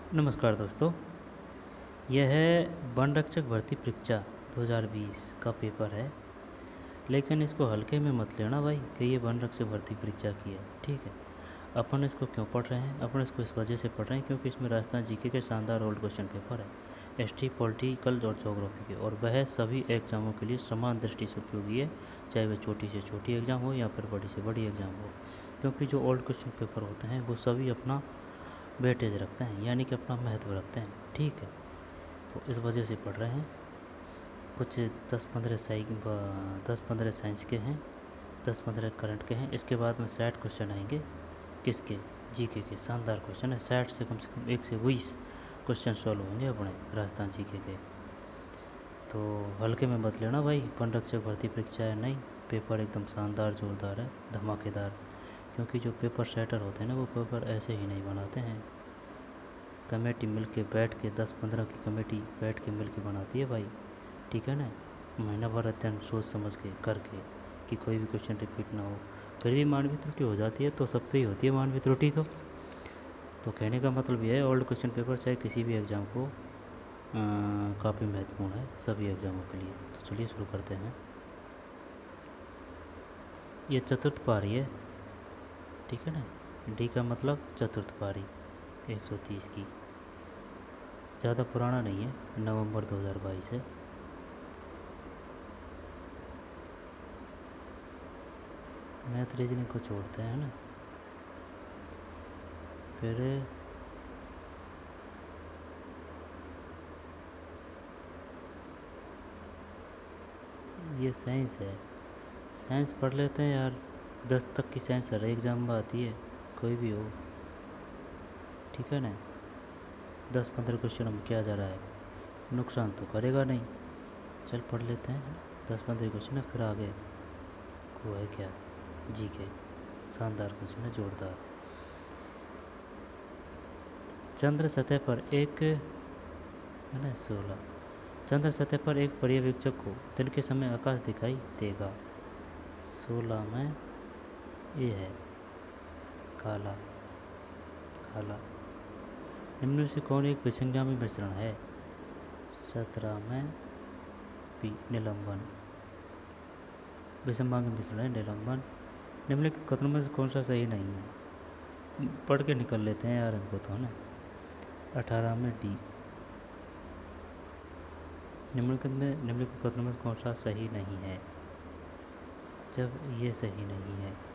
नमस्कार दोस्तों। यह है वन रक्षक भर्ती परीक्षा 2020 का पेपर है। लेकिन इसको हल्के में मत लेना भाई कि ये वन रक्षक भर्ती परीक्षा की है। ठीक है, अपन इसको क्यों पढ़ रहे हैं? अपन इसको इस वजह से पढ़ रहे हैं क्योंकि इसमें राजस्थान जीके के शानदार ओल्ड क्वेश्चन पेपर है, एसटी पॉलिटिकल और ज्योग्राफी के, और वह सभी एग्जामों के लिए समान दृष्टि से उपयोगी है, चाहे वह छोटी से छोटी एग्ज़ाम हो या फिर बड़ी से बड़ी एग्ज़ाम हो। क्योंकि जो ओल्ड क्वेश्चन पेपर होते हैं वो सभी अपना वेटेज रखते हैं, यानी कि अपना महत्व रखते हैं। ठीक है, तो इस वजह से पढ़ रहे हैं। कुछ 10-15 साइंस के हैं, 10-15 करंट के हैं। इसके बाद में 60 क्वेश्चन आएंगे किसके? जीके के। शानदार क्वेश्चन है, 60 से कम 1 से 20 क्वेश्चन सॉल्व होंगे अपने राजस्थान जीके के। तो हल्के में मत लेना भाई, वन रक्षक भर्ती परीक्षा है नहीं, पेपर एकदम शानदार जोरदार है, धमाकेदार। क्योंकि जो पेपर सेटर होते हैं ना, वो पेपर ऐसे ही नहीं बनाते हैं। कमेटी मिल के बैठ के 10-15 की कमेटी बैठ के मिल के बनाती है भाई। ठीक है ना, महीना भर अध्ययन सोच समझ के करके कि कोई भी क्वेश्चन रिपीट ना हो। फिर भी मानवीय त्रुटि हो जाती है तो सब पे ही होती है मानवीय त्रुटि। तो कहने का मतलब यह है, ओल्ड क्वेश्चन पेपर चाहे किसी भी एग्ज़ाम को काफ़ी महत्वपूर्ण है सभी एग्ज़ामों के लिए। तो चलिए शुरू करते हैं। ये चतुर्थ पारी है, ठीक है ना। डी का मतलब चतुर्थ पारी 130 की। ज़्यादा पुराना नहीं है, नवंबर 2022 है। मैथ रीजनिंग को छोड़ते हैं ना। फिर ये साइंस है, साइंस पढ़ लेते हैं यार। 10 तक की साइंस हर एग्ज़ाम में आती है, कोई भी हो। ठीक है ना, 10-15 क्वेश्चन में क्या जा रहा है, नुकसान तो करेगा नहीं। चल पढ़ लेते हैं 10-15 क्वेश्चन है, फिर आगे को है क्या? जी के। शानदार क्वेश्चन है, जोरदार। चंद्र सतह पर एक है ना 16, चंद्र सतह पर एक पर्यवेक्षक को दिन के समय आकाश दिखाई देगा। 16 में ये है काला। काला। निम्न में से कौन एक विसंगामी मिश्रण है? 17 में पी निलंबन। विसंगामी मिश्रण है निलंबन। निम्नलिखित कथनों में से कौन सा सही नहीं है? पढ़ के निकल लेते हैं यार इनको तो, है ना। 18 में डी। निम्नलिखित कथनों में कौन सा सही नहीं है? जब ये सही नहीं है।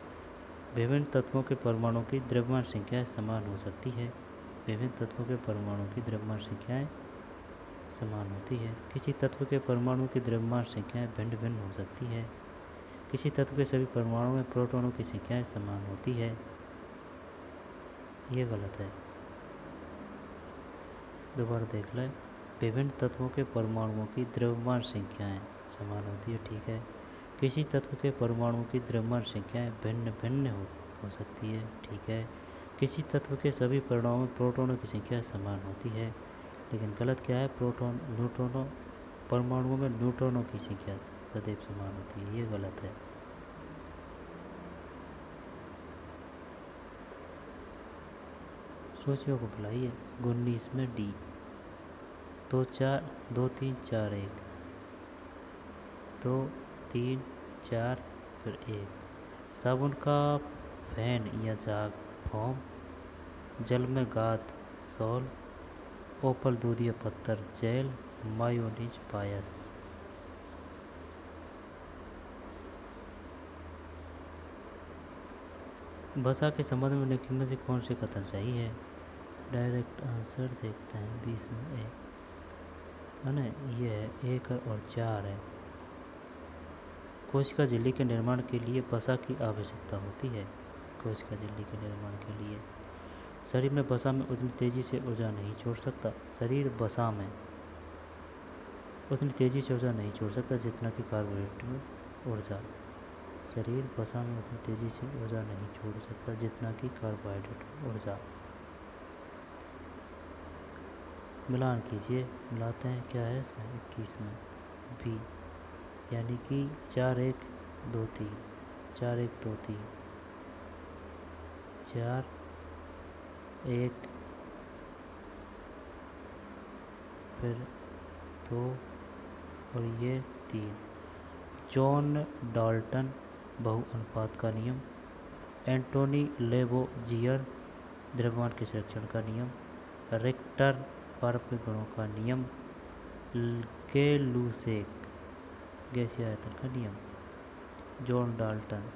विभिन्न तत्वों के परमाणुओं की द्रव्यमान संख्याएं समान हो सकती है। विभिन्न तत्वों के परमाणुओं की द्रव्यमान संख्याएं समान होती है। किसी तत्व के परमाणुओं की द्रव्यमान संख्याएं भिन्न भिन्न हो सकती है। किसी तत्व के सभी परमाणुओं में प्रोटॉनों की संख्याएं समान होती है। ये गलत है, दोबारा देख लें। विभिन्न तत्वों के परमाणुओं की द्रव्यमान संख्याएं समान होती है, ठीक है। किसी तत्व के परमाणुओं की द्रव्यमान संख्याएं भिन्न भिन्न हो सकती है, ठीक है। किसी तत्व के सभी परमाणुओं में प्रोटॉनों की संख्या समान होती है। लेकिन गलत क्या है? न्यूट्रॉनों परमाणुओं में न्यूट्रॉनों की संख्या सदैव समान होती है, ये गलत है। सोचियो को बुलाइए। 19 में डी। 2-4-2-3-4-1, 2-3-4 फिर 1। साबुन का फैन या झाग फोम, जल में गाद सॉल, ओपल दूध या पत्थर जेल, मायोनीज पायस। भाषा के संबंध में निकलने में से कौन से कथन सही है? डायरेक्ट आंसर देखते हैं। 20 में 1 है ना, ये है 1 और 4 है। कोशिका झिल्ली के निर्माण के लिए वसा की आवश्यकता होती है। कोशिका झिल्ली के निर्माण के लिए शरीर में वसा में उतनी तेज़ी से ऊर्जा नहीं छोड़ सकता। शरीर वसा में उतनी तेज़ी से ऊर्जा नहीं छोड़ सकता जितना कि कार्बोहाइड्रेट में ऊर्जा। शरीर वसा में उतनी तेज़ी से ऊर्जा नहीं छोड़ सकता जितना कि कार्बोहाइड्रेट में ऊर्जा। मिलान कीजिए, मिलाते हैं। क्या है इसमें? 21 में बी, यानी कि 4-1-2-3, 4-1-2-3, 4-1 फिर 2 और ये 3। जॉन डाल्टन बहुअनुपात का नियम, एंटोनी लेवोजियर द्रव्यमान के संरक्षण का नियम, रिक्टर पारस्परिक गुणों का नियम, के लूसेक गैसीय आयतन का नियम। जॉन डाल्टन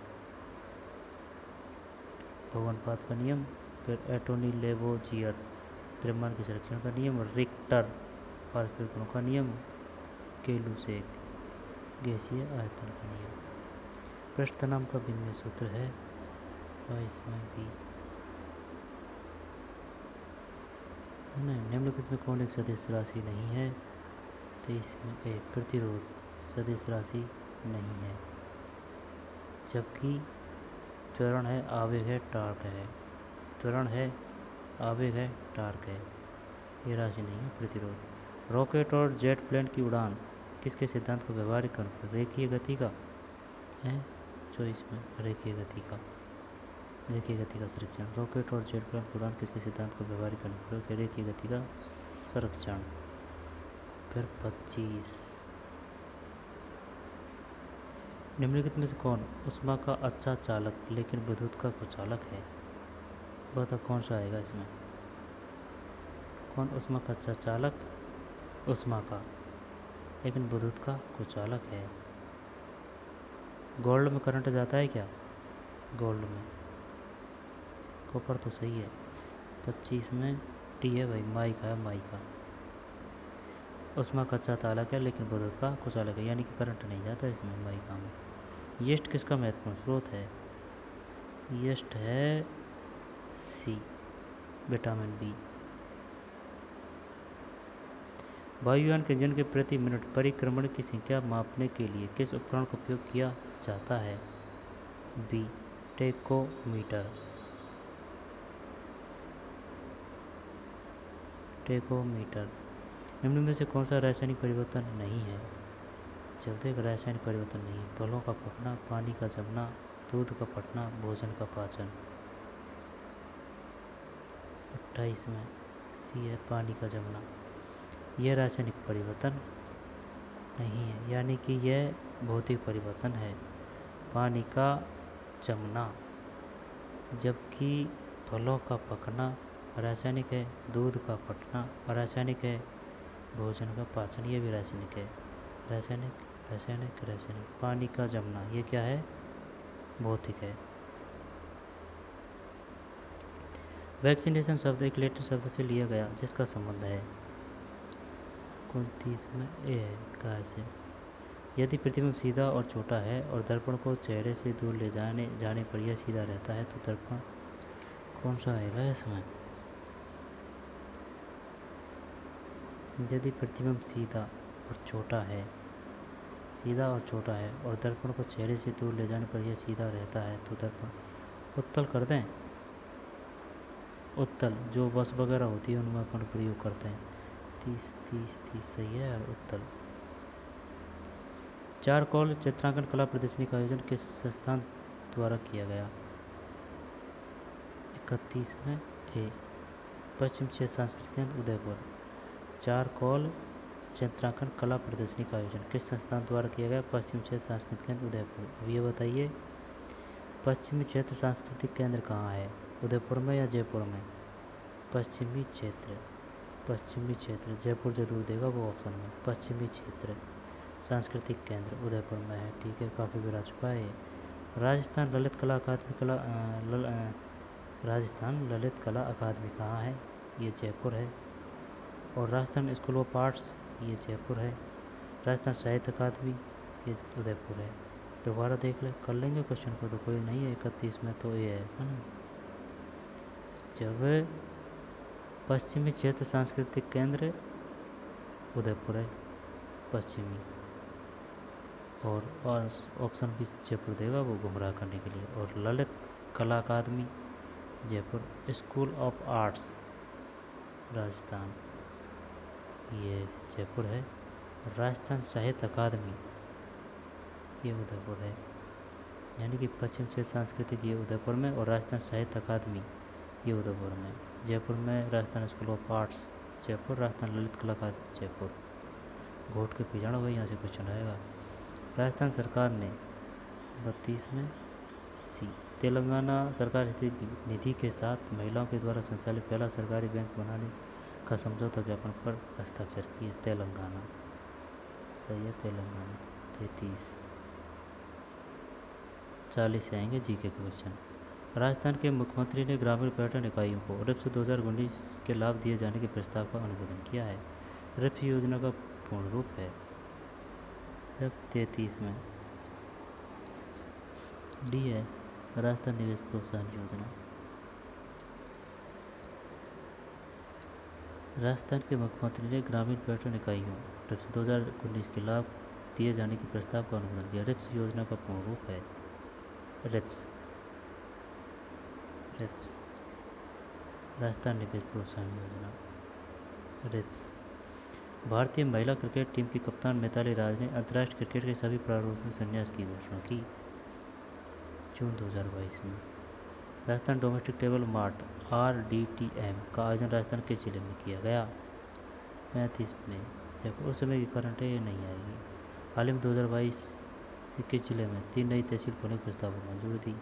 बहुअनुपात का नियम, फिर एंटोनी लेवोजियर द्रव्यमान के संरक्षण का नियम, रिक्टर पारस्परिक गुणों का नियम, के लूसेक गैसीय आयतन का नियम। पृष्ठ नाम का विनिमय सूत्र है 22 बी। निम्नलिखित में कौन एक सदिश राशि नहीं है? 23 में ए। प्रतिरोध सदिश राशि नहीं है, जबकि त्वरण है, आवेग है, टार्क है। त्वरण है, आवेग है, टार्क है, ये राशि नहीं है प्रतिरोध। रॉकेट और जेट प्लेन की उड़ान किसके सिद्धांत को व्यवहारिक कर? रेखीय गति का है। 24 में रेखीय गति का, रेखीय गति का संरक्षण। रॉकेट और जेट प्लेन की उड़ान किसके सिद्धांत को व्यवहारिक करने पर? रेखीय गति का संरक्षण। फिर 25, निम्नलिखित में से कौन ऊष्मा का अच्छा चालक लेकिन विद्युत का कुचालक है? बताओ कौन सा आएगा इसमें? कौन ऊष्मा का अच्छा चालक, ऊष्मा का, लेकिन विद्युत का कुचालक है? गोल्ड में करंट जाता है क्या? गोल्ड में, कॉपर तो सही है। 25 में टी है भाई, माइका है, माइका। ऊष्मा का अच्छा चालक है लेकिन विद्युत का कुचालक है, यानी कि करंट नहीं जाता इसमें, माइका में। यीस्ट किसका महत्वपूर्ण स्रोत है? यीस्ट है सी, विटामिन बी। वायुयान के इंजन के प्रति मिनट परिक्रमण की संख्या मापने के लिए किस उपकरण का उपयोग किया जाता है? B, tachometer. टेकोमीटर। निम्न में से कौन सा रासायनिक परिवर्तन नहीं है? जब तक रासायनिक परिवर्तन नहीं है, फलों का पकना, पानी का जमना, दूध का फटना, भोजन का पाचन। 28 में सी है, पानी का जमना। यह रासायनिक परिवर्तन नहीं है, यानी कि यह भौतिक परिवर्तन है, पानी का जमना। जबकि फलों का पकना रासायनिक है, दूध का फटना रासायनिक है, भोजन का पाचन ये भी रासायनिक है। रासायनिक रासायनिक रासायनिक। पानी का जमना ये क्या है? भौतिक है। वैक्सीनेशन शब्द एक लैटिन शब्द से लिया गया जिसका संबंध है। 29 में ए है, कहाँ से? यदि प्रतिबिंब सीधा और छोटा है और दर्पण को चेहरे से दूर ले जाने पर यह सीधा रहता है, तो दर्पण कौन सा आएगा इसमें? यदि प्रतिबिंब सीधा और छोटा है, सीधा और छोटा है और दर्पण को चेहरे से दूर ले जाने पर यह सीधा रहता है, तो दर्पण उत्तल कर दें। उत्तल जो बस वगैरह होती है उनमें अपन प्रयोग करते हैं। 30 सही है यार, उत्तल। चारकोल चित्रांकन कला प्रदर्शनी का आयोजन किस संस्थान द्वारा किया गया? 31 में ए, पश्चिम क्षेत्र सांस्कृतिक केंद्र उदयपुर। चारकोल चित्रांकन कला प्रदर्शनी का आयोजन किस संस्थान द्वारा किया गया? पश्चिम क्षेत्र सांस्कृतिक केंद्र उदयपुर। अब ये बताइए, पश्चिमी क्षेत्र सांस्कृतिक केंद्र कहाँ है? उदयपुर में या जयपुर में? पश्चिमी क्षेत्र, पश्चिमी क्षेत्र, जयपुर जरूर देगा वो ऑप्शन में। पश्चिमी क्षेत्र सांस्कृतिक केंद्र उदयपुर में है, ठीक है, काफ़ी बार आ चुका है। राजस्थान ललित कला अकादमी राजस्थान ललित कला अकादमी कहाँ है? ये जयपुर है। और राजस्थान स्कूल ऑफ आर्ट्स ये जयपुर है। राजस्थान साहित्य अकादमी ये उदयपुर है। दोबारा देख ले, कर लेंगे क्वेश्चन को, तो कोई नहीं है। 31 में तो ये है ना, जब पश्चिमी क्षेत्र सांस्कृतिक केंद्र उदयपुर है पश्चिमी, और ऑप्शन भी जयपुर देगा वो गुमराह करने के लिए। और Lalit Kala Akademi Jaipur, school of arts Rajasthan ये जयपुर है। राजस्थान साहित्य अकादमी ये उदयपुर है, यानी कि पश्चिम क्षेत्र सांस्कृतिक ये उदयपुर में और राजस्थान साहित्य अकादमी ये उदयपुर में। जयपुर में Rajasthan school of arts Jaipur. Rajasthan Lalit Kala Akademi Jaipur. घोट के पिछाड़ा भाई यहाँ से क्वेश्चन आएगा। राजस्थान सरकार ने 32 में सी तेलंगाना सरकार निधि के साथ महिलाओं के द्वारा संचालित पहला सरकारी बैंक बनाने का समझौता ज्ञापन पर हस्ताक्षर किए। तेलंगाना सही है, तेलंगाना। 33 40 से आएंगे जीके के क्वेश्चन। राजस्थान के मुख्यमंत्री ने ग्रामीण पर्यटन इकाइयों को रिप्स 2019 के लाभ दिए जाने के प्रस्ताव का अनुमोदन किया है। रिप्स योजना का पूर्ण रूप है। जब 33 में डी है, राजस्थान निवेश प्रोत्साहन योजना। राजस्थान के मुख्यमंत्री ने ग्रामीण पर्यटन इकाइयों रिप्स 2019 के लाभ दिए जाने के प्रस्ताव का अनुमोदन किया। रिप्स योजना का पूर्ण रूप है रिप्स राजस्थान निवेश प्रोत्साहन योजना रिप्स। भारतीय महिला क्रिकेट टीम की कप्तान मिताली राज ने अंतर्राष्ट्रीय क्रिकेट के सभी प्रारूपों से संन्यास की घोषणा की। जून 2022 में। Rajasthan domestic table mart RDTM का आयोजन राजस्थान किस जिले में किया गया। 35 में। जब उस समय की करंट है ये नहीं आएगी। हाल ही में 2022 किस जिले में 3 नई तहसील खोलने के प्रस्ताव को मंजूरी दी।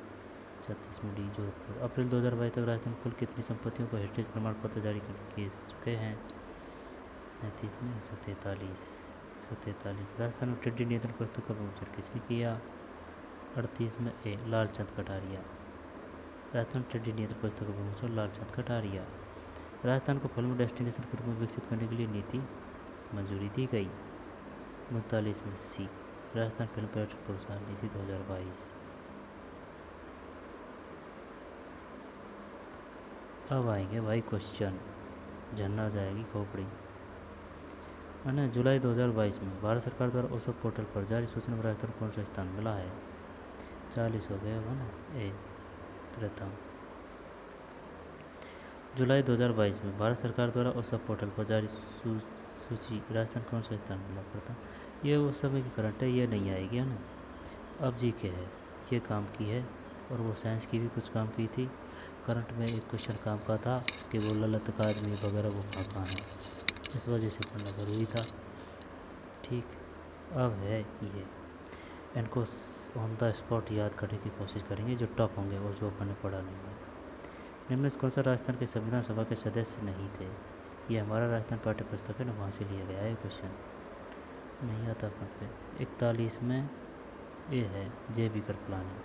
36 में डी जोधपुर। अप्रैल 2022 तक राजस्थान कुल कितनी संपत्तियों को हेरिटेज प्रमाण पत्र जारी किए चुके हैं। 37 में। 143 राजस्थान में टिड्डी नियंत्रण प्रस्तुत का प्रमोचन किसने किया। 38 में ए लालचंद कटारिया। राजस्थान टिड्डी नियंत्रण प्रस्तुत का प्रमोचन लालचंद कटारिया। राजस्थान को फिल्म डेस्टिनेशन के रूप में विकसित करने के लिए नीति मंजूरी दी गई। 39 में सी राजस्थान फिल्म पर्यटन प्रोत्साहन नीति 2022। अब आएंगे भाई क्वेश्चन, झरना जाएगी खोपड़ी। है ना। जुलाई 2022 में भारत सरकार द्वारा उसब पोर्टल पर जारी सूचना में राजस्थान कौन सा स्थान मिला है। 40 हो गया होगा ना। ए प्रथम। जुलाई 2022 में भारत सरकार द्वारा उसब पोर्टल पर जारी सूची राजस्थान कौन सा स्थान मिला प्रथम। ये उस समय की करंट है, ये नहीं आएगी, है ना। अब जी के है, ये काम की है और वो साइंस की भी कुछ काम की थी। करंट में एक क्वेश्चन काम का था कि वो ललित अकादमी वगैरह वो कहाँ है, इस वजह से पढ़ना ज़रूरी था। ठीक। अब है ये, इनको ऑन द स्पॉट याद करने की कोशिश करेंगे जो टफ होंगे और जो अपन ने पढ़ा नहीं है। निम्न से कौन सा राजस्थान के संविधान सभा के सदस्य नहीं थे। ये हमारा राजस्थान पाठ्य पुस्तक है ना, वहाँ से लिया गया है क्वेश्चन, नहीं आता अपन पे। 41 में ये है JB कृपलानी।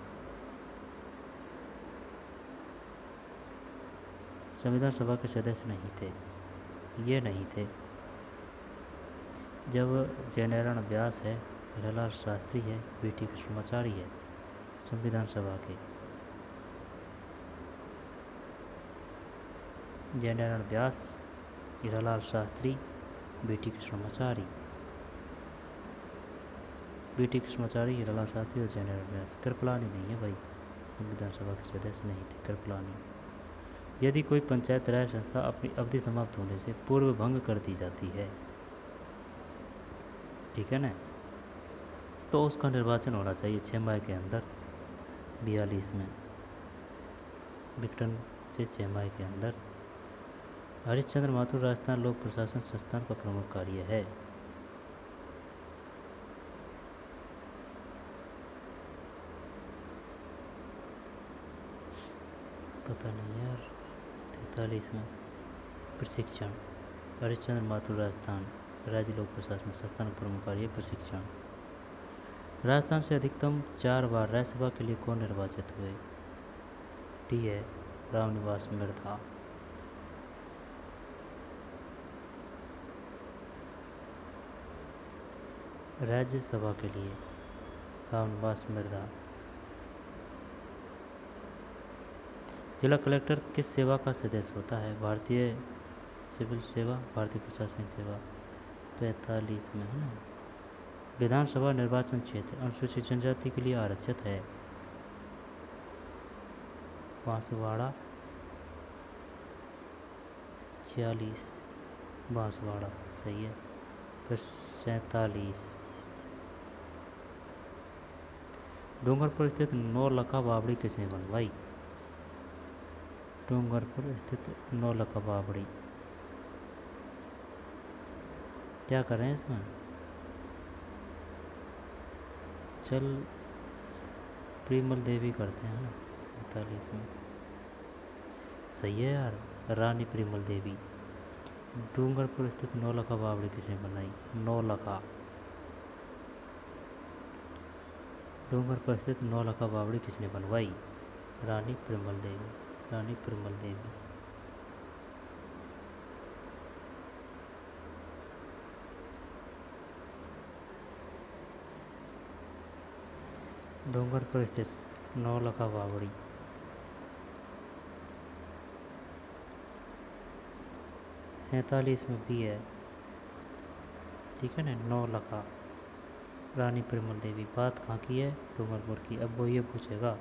संविधान सभा के सदस्य नहीं थे, ये नहीं थे। जब जयनारायण व्यास है, हीरालाल शास्त्री है, BT कृष्णमाचारी है संविधान सभा के। जयनारायण व्यास, हीरालाल शास्त्री, BT कृष्णमाचारी। BT कृष्णमाचारी, हीरालाल शास्त्री और जयनारायण व्यास। कृपलानी नहीं है भाई, संविधान सभा के सदस्य नहीं थे कृपलानी। यदि कोई पंचायत राज संस्था अपनी अवधि समाप्त होने से पूर्व भंग कर दी जाती है, ठीक है ना, तो उसका निर्वाचन होना चाहिए 6 माह के अंदर। 42 में विघटन से 6 माह के अंदर। हरिश्चंद्र माथुर राजस्थान लोक प्रशासन संस्थान का प्रमुख कार्य है। पता नहीं यार। 43 में प्रशिक्षण। हरिश्चंद्र माथुर राजस्थान राज्य लोक प्रशासन संस्थान का प्रमुख कार्य प्रशिक्षण। राजस्थान से अधिकतम 4 बार राज्यसभा के लिए कौन निर्वाचित हुए। टी है रामनिवास मिर्धा। राज्यसभा के लिए रामनिवास मिर्धा। जिला कलेक्टर किस सेवा का सदस्य होता है। भारतीय सिविल सेवा, भारतीय प्रशासनिक सेवा। 45 में है ना। विधानसभा निर्वाचन क्षेत्र अनुसूचित जनजाति के लिए आरक्षित है। बांसवाड़ा। 46 बांसवाड़ा सही है। फिर 47 डूंगरपुर स्थित नौलखा बावड़ी किसने बनवाई। डूंगरपुर स्थित नौलखा बावड़ी। क्या कर रहे हैं इसमें? चल प्रिमल देवी करते हैं ना 47 में। सही है यार, रानी प्रिमल देवी। डूंगरपुर स्थित नौलखा बावड़ी किसने बनाई? नौलखा। डूंगरपुर स्थित नौलखा बावड़ी किसने बनवाई? रानी प्रिमल देवी। रानी प्रिमल देवी। डूंगरपुर स्थित नौलखा बावड़ी। सैंतालीस में भी है, ठीक है ना। नौलखा रानी प्रिमल देवी। बात कहाँ की है? डूंगरपुर की। अब वो ये पूछेगा,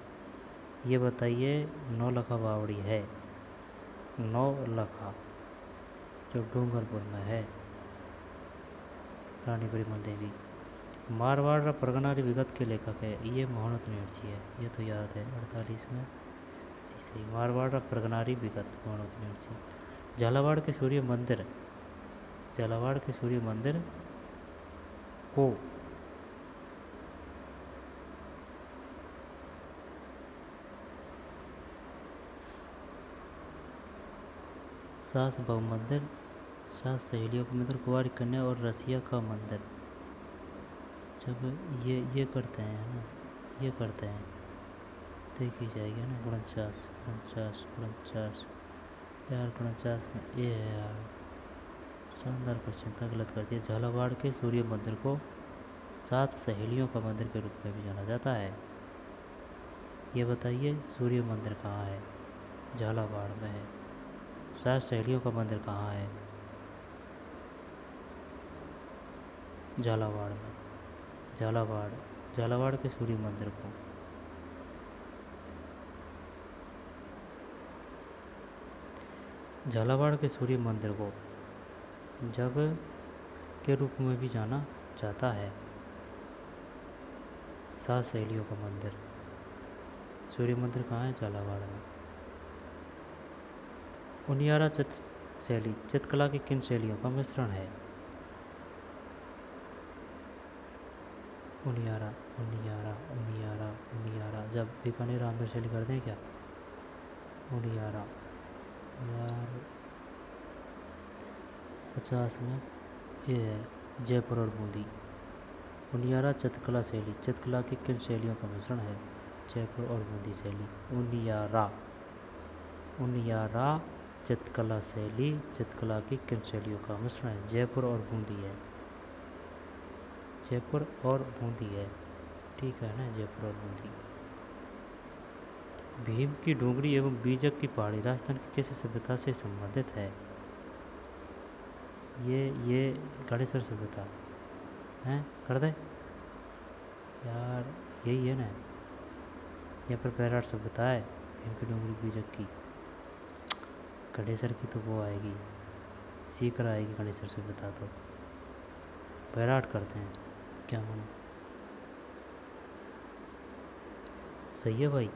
ये बताइए नौलखा बावड़ी है, नौलखा जो डूंगरपुर में है, रानी प्रिमल देवी। मारवाड़ परगना विगत के लेखक है, ये मोहनत नेरची है, ये तो याद है 48 में। सही, मारवाड़ परगना विगत मोहनत नेरची। झालावाड़ के सूर्य मंदिर, झालावाड़ के सूर्य मंदिर को सास बहु मंदिर, सास सहेलियों का मंदिर, कुंवारी कन्या और रसिया का मंदिर। जब ये करते हैं ना, ये करते हैं, देखी जाएगी ना। 49 49 49 यार, 49 में ये है यार। शानदार क्वेश्चन था, गलत कर दिया। झालावाड़ के सूर्य मंदिर को 7 सहेलियों का मंदिर के रूप में भी जाना जाता है। ये बताइए सूर्य मंदिर कहाँ है? झालावाड़ में है। 7 सहेलियों का मंदिर कहाँ है? झालावाड़ में। झालावाड़, झालावाड़ के सूर्य मंदिर को झालावाड़ के सूर्य मंदिर को जब के रूप में भी जाना जाता है। 7 सहेलियों का मंदिर, सूर्य मंदिर कहाँ है? झालावाड़ में। उनियारा चित्र शैली चित्रकला की किन शैलियों का मिश्रण है? उनियारा उनियारा उनियारा उनियारा। जब बीकानेर आमेर शैली कर दें क्या? उनियारा यार। 50 में ये है जयपुर और बूंदी। उनियारा चित्रकला शैली चित्रकला की किन शैलियों का मिश्रण है? जयपुर और बूंदी शैली। उनियारा उनियारा चित्रकला शैली चित्रकला की किन शैलियों का मिश्रण है? जयपुर और बूंदी है, जयपुर और बूंदी है, ठीक है ना, जयपुर और बूंदी। भीम की डोंगरी एवं बीजक की पहाड़ी राजस्थान की किस सभ्यता से संबंधित है? ये गणेश्वर सभ्यता है, कर दे यार, यही है ना। यहाँ पर बैराट सभ्यता है, भीम की डोंगरी बीजक की। गणेश्वर की तो वो आएगी, सीकर आएगी गणेश्वर सभ्यता, तो बैराट करते हैं क्या मानो। सही है भाई।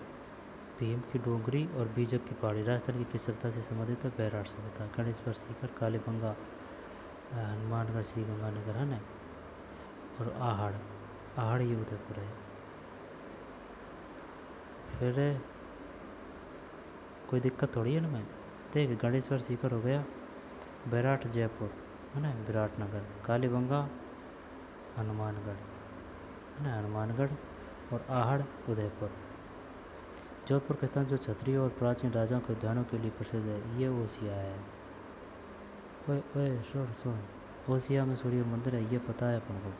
भीम की डोंगरी और बीजक की पहाड़ी राजस्थान की किस सभ्यता से संबंधित है? बैराट सभ्यता। गणेश्वर, सीकर, कालीबंगा, हनुमानगढ़, श्री गंगानगर है ना, और आहड़, आहड़ ये उदयपुर है। फिर कोई दिक्कत थोड़ी है ना। मैं देख, गणेश्वर सीकर हो गया, बैराट जयपुर है ना, विराटनगर, कालीबंगा हनुमानगढ़ है ना, हनुमानगढ़, और आहड़ उदयपुर। जोधपुर का स्थान जो क्षत्रिय और प्राचीन राजाओं के उद्यानों के लिए प्रसिद्ध है, ये ओसिया है। ओए सुन, ओसिया में सूर्य मंदिर है, ये पता है अपन को,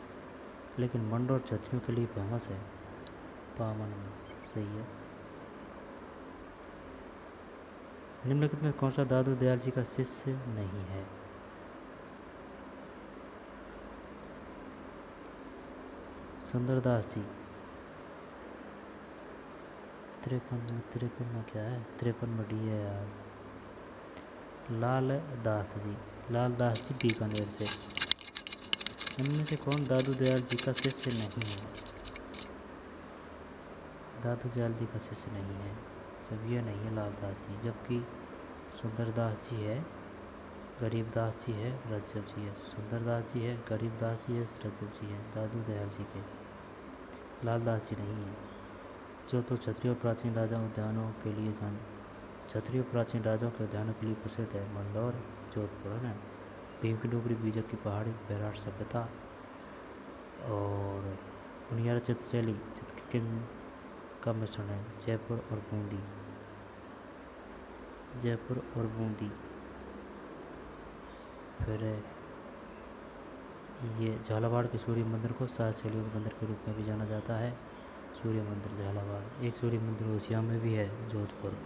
लेकिन मंड और क्षत्रियों के लिए फेमस है, पावन में। सही है। निम्नलिखित में कौन सा दादू दयाल जी का शिष्य नहीं है? सुंदरदास जी। 53 में क्या है? 53 में डी है यार। लाल दास जी, लाल दास जी बीकानेर से। इनमें से कौन दादू दयाल जी का शिष्य नहीं है? दादू दयाल जी का शिष्य नहीं है, जब ये नहीं है लाल दास जी, जबकि सुंदरदास जी है गरीबदास जी है, रज्जब जी है। सुंदरदास जी है, गरीबदास जी है, रज्जब जी है। दादू दयाल जी के लालदास जी नहीं है। जोधपुर क्षत्रिय और प्राचीन राजा उद्यानों के लिए क्षत्रिय प्राचीन राजाओं के उद्यानों के लिए प्रसिद्ध है। मंदौर जोधपुर है ना। भीम की डोगरी, बीजक की पहाड़ी, बैराट सभ्यता और बुनियाद चित्रशैली चित्रकिन का मिश्रण है। जयपुर और बूंदी, जयपुर और बूंदी। फिर ये झालावाड़ के सूर्य मंदिर को 7 शैलियों के मंदिर के रूप में भी जाना जाता है। सूर्य मंदिर झालावाड़। एक सूर्य मंदिर ओसिया में भी है, जोधपुर।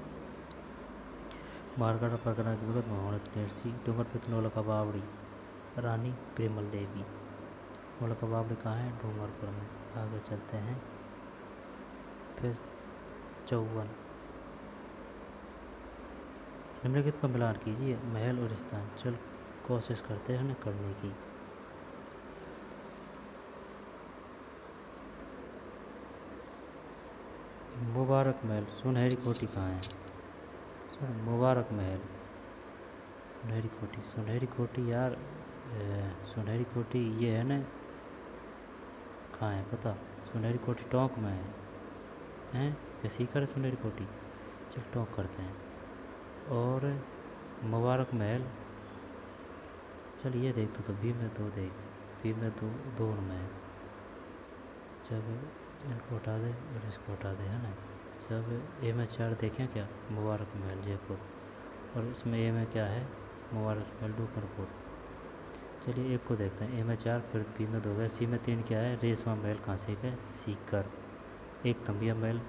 मारवाड़ परगना के विगत मोहम्मद नेरसी। डूंगरपुर नौलखा बावड़ी, रानी प्रेमल देवी। नौलखा बावड़ी कहाँ है? डूंगरपुर में। आगे चलते हैं। फिर 54 निम्नलिखित का मिलान कीजिए। महल और स्थान। चल कोशिश करते हैं ना करने की। मुबारक महल। सुनहरी कोठी कहाँ है? मुबारक महल, सुनहरी कोठी। सुनहरी कोठी यार, सुनहरी कोठी ये है ना, कहाँ है पता? सुनहरी कोठी टोंक में है या सीकर है सुनहरी कोठी? चल टोंक करते हैं। और मुबारक महल, चल ये देख तो बी में 2 देख, बी में 2 में है। जब इनको हटा दे और इसको हटा दे, है ना। जब ए में 4 देखें क्या? मुबारक महल जयपुर। और इसमें ए में क्या है? मुबारक महल डूंगरपुर। चलिए एक को देखते हैं। ए में 4, फिर बी में 2 है। सी में 3 क्या है? रेशमा महल कहाँ से है? सीकर। एक तंबिया महल,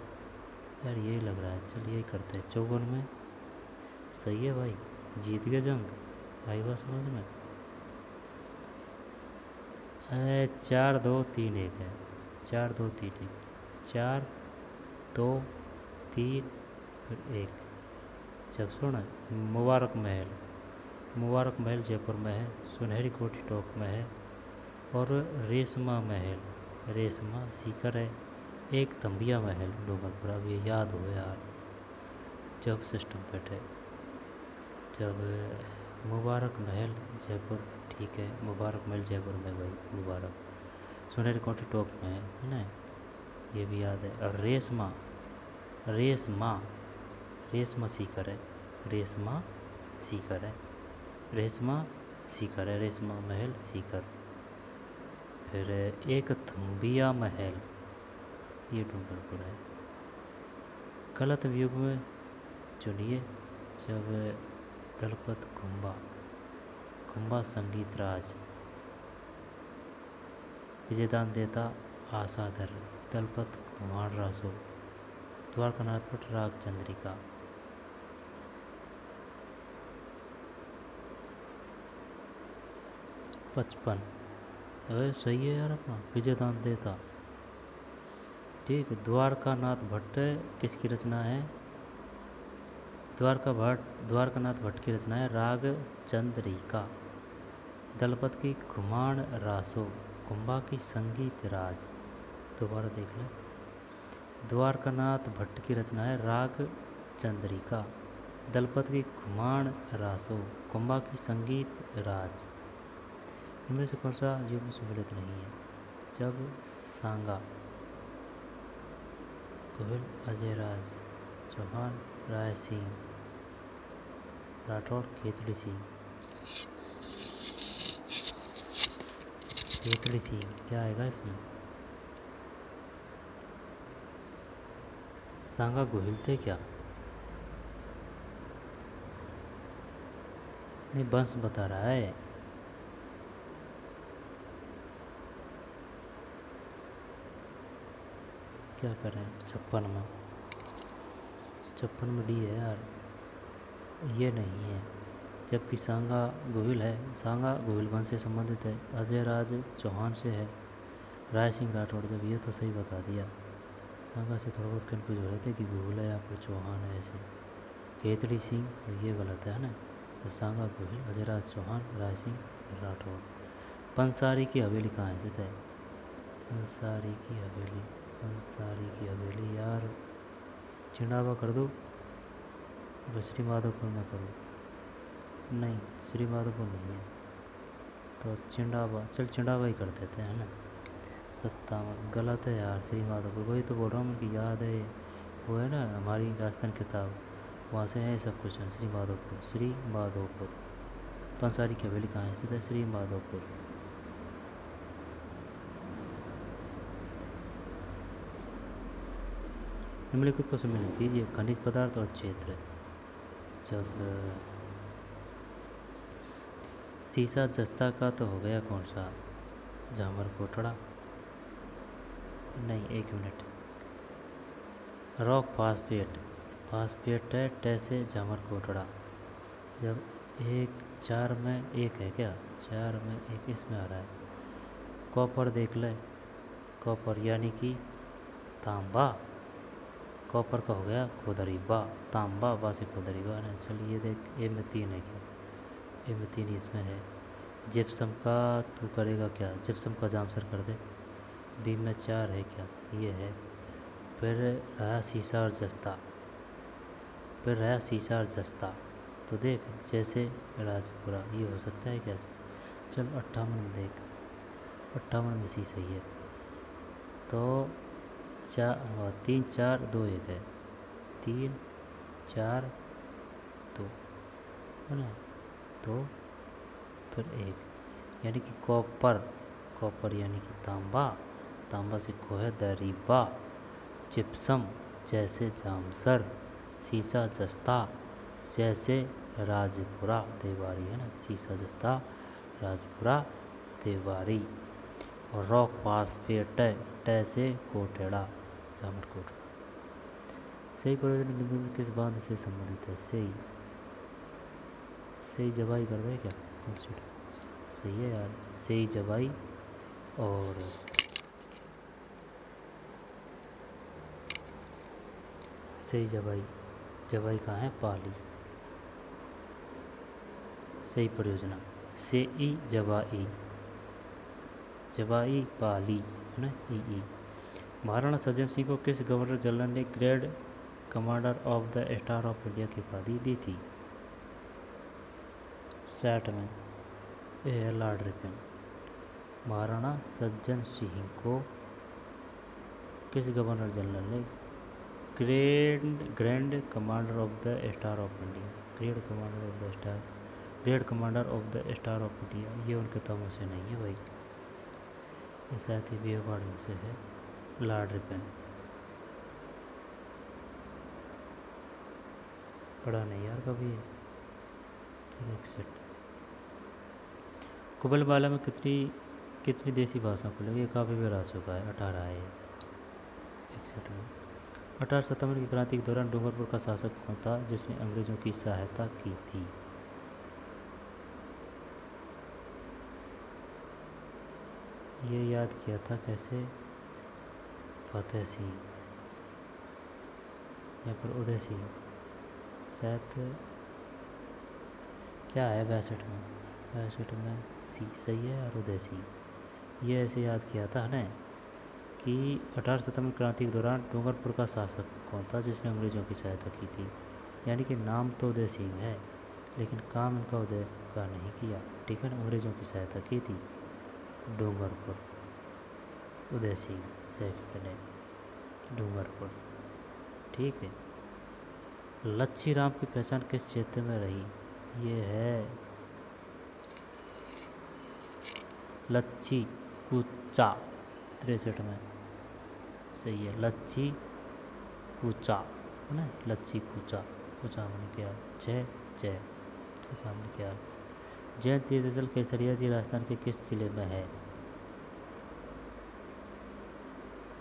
यार यही लग रहा है। चलिए यही करते हैं। 54 में सही है भाई, जीत गए जंग। आई बात समझ में? 4 2 3 1 है। 4 2 3 1, 4 2 3 फिर 1। जब सुन, मुबारक महल, मुबारक महल जयपुर में है। सुनहरी कोठी टोंक में है। और रेशमा महल, रेशमा सीकर है। एक तंबिया महल डूंगरपुर। अब ये याद हो यार जब सिस्टम बैठे। जब मुबारक महल जयपुर, ठीक है। मुबारक महल जयपुर में भाई, मुबारक। सुनहरी कोठी टोंक में है ना, ये भी याद है। और रेशमा, रेशमा, रेशमा सीकर है। रेशमा सीकर है, रेशमा सीकर है। रेशमा महल सीकर। फिर एक थम्बिया महल, ये डूंगरपुर है। गलत युग में चुनिए। जब दलपत कुंभा, कुंभा संगीत राज। विजयदान देता आशाधर, दलपत कुमार रासो। द्वारकानाथ भट्ट राग चंद्रिका। पचपन, अरे सही है यार अपना। विजयदान देता, ठीक। द्वारकानाथ भट्ट किसकी रचना है? द्वारकानाथ भट्ट की रचना है। राग चंद्रिका। दलपत की खुमाण रासो, कुंभा की संगीत राज। दोबारा देख लें। द्वारकानाथ भट्ट की रचना है राग चंद्रिका। दलपत की खुमाण रासो, कुंभा की संगीत राज। इनमें से कौन सा युग सम्मिलित नहीं है? जब सांगा, गोहिल, अजयराज चौहान, राय सिंह राठौड़, खेतड़ी सिंह। खेतड़ी सिंह क्या आएगा इसमें? सांगा गोहिल थे क्या? नहीं, वंश बता रहा है। क्या करें? 56 में डी है यार, ये नहीं है। जबकि सांगा गोहिल है। सांगा गोहिल वंश से संबंधित है। अजय राज चौहान से है। राय सिंह राठौड़, जब ये तो सही बता दिया। सांगा से थोड़ा बहुत कन्फ्यूज हो रहे थे कि गोहिल है या फिर चौहान है ऐसे। खेतड़ी सिंह तो ये गलत है ना। तो सांगा गोहिल, अजय राज चौहान, राय सिंह राठौड़। पंसारी की हवेली कहाँ स्थित है? पंसारी की हवेली, पंसारी की हवेली यार चिंडावा कर दो, श्री माधोपुर में करो। नहीं, श्री माधोपुर नहीं है, तो चिंडावा, चल चिंडावा ही कर देते हैं ना। 57 गलत है यार, श्री माधोपुर, वही तो बोल रहा हूँ कि याद है, वो है ना हमारी राजस्थान किताब, वहाँ से है सब कुछ। श्री माधोपुर, श्री माधोपुर पंसारी की हवेली कहाँ स्थित है? श्री माधोपुर। निम्नलिखित को सम्मिलित कीजिए, खनिज पदार्थ और क्षेत्र। जब सीसा जस्ता का तो हो गया कौन सा? जामर कोटड़ा नहीं, 1 मिनट। रॉक फास्फेट, फास्फेट है टैसे जामर कोटड़ा। जब 4 में 1 है क्या? 4 में 1 इसमें आ रहा है। कॉपर देख ले, कॉपर यानी कि तांबा, कॉपर का हो गया खोदरी बा, तांबा बा से खोदरी बा ना। चलिए देख, ए में 3 है क्या? ए में 3 इसमें है। जिप्सम का तू करेगा क्या? जिप्सम का जामसर कर दे। बी में 4 है क्या? ये है। फिर रहा सीसा और जस्ता, फिर रहा सीसा और जस्ता, तो देख जैसे राजपुरा ये हो सकता है क्या? चल 58 में देख, 58 में सी सही है। तो 3 4 2 1 है, 3 4 2 है ना, तो फिर 1 यानी कि कॉपर, कॉपर यानी कि तांबा, तांबा से को है दरीबा। जिप्सम जैसे जामसर, सीसा जस्ता जैसे राजपुरा देवारी है ना, सीसा जस्ता राजपुरा देवारी। और रॉक फास्फेट टैसे कोटेड़ा जामर कोटड़ा। सही प्रयोजन बिंदु किस बांध से संबंधित है? सही, सही जवाई कर दे क्या? सही है यार, सही जवाई। और सही जवाई, जवाई कहाँ है? पाली। सही परियोजना से ई जवाई, जवाई पाली है ना, ई। महाराणा सज्जन सिंह को किस गवर्नर जनरल ने grade commander of the star of India की उपाधि दी थी? 60 में ए है लॉर्ड रिपन। महाराणा सज्जन सिंह को किस गवर्नर जनरल ने grand commander of the star of India, grade commander of the star, grade commander of the star of India, ये उनके तमों से नहीं है भाई, ये शायद ही भी अवार्ड में से है, लॉर्ड रिपन। पढ़ा नहीं यार कभी। 61 कुबलबाला में कितनी देसी भाषाओं को लगी? काफ़ी बार आ चुका है, 18 है। 61 में 18 सितंबर की क्रांति के दौरान डूंगरपुर का शासक कौन था जिसने अंग्रेजों की सहायता की थी? ये याद किया था कैसे? फतेह सिंह या फिर उदय सिंह, शायद क्या है 62 में? 62 में सी सही है और उदय सिंह। ये ऐसे याद किया था ना कि 18 सितंबर क्रांति के दौरान डूंगरपुर का शासक कौन था जिसने अंग्रेज़ों की सहायता की थी, यानी कि नाम तो उदय सिंह है लेकिन काम इनका उदय का नहीं किया, ठीक है ना। अंग्रेज़ों की सहायता की थी डूंगरपुर, उदय सिंह सेकंड ने डूंगरपुर, ठीक है। लच्छी राम की पहचान किस क्षेत्र में रही? ये है लच्छी कूचा, 63 में सही है। लच्छी कूचा है ना, लच्छी कूचा, कूचा मैंने क्या जय जय, कूचा मैंने क्या। जैन तीर्थस्थल केसरिया जी राजस्थान के किस जिले में है?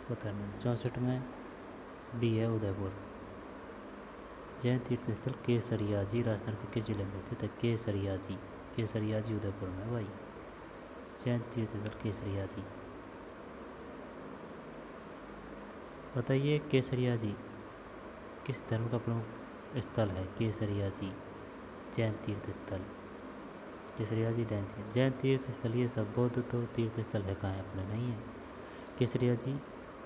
पता नहीं। 64 में डी है उदयपुर। जैन तीर्थस्थल केसरिया जी राजस्थान के किस जिले में स्थित है? केसरिया जी, केसरिया जी उदयपुर में भाई। जैन तीर्थस्थल केसरिया जी, बताइए केसरिया जी किस धर्म का प्रमुख स्थल है? केसरिया जी जैन तीर्थ स्थल, केसरिया जी जैन तीर्थ स्थल, ये सब बौद्ध तो तीर्थ स्थल है कहाँ है अपने? नहीं है। केसरिया जी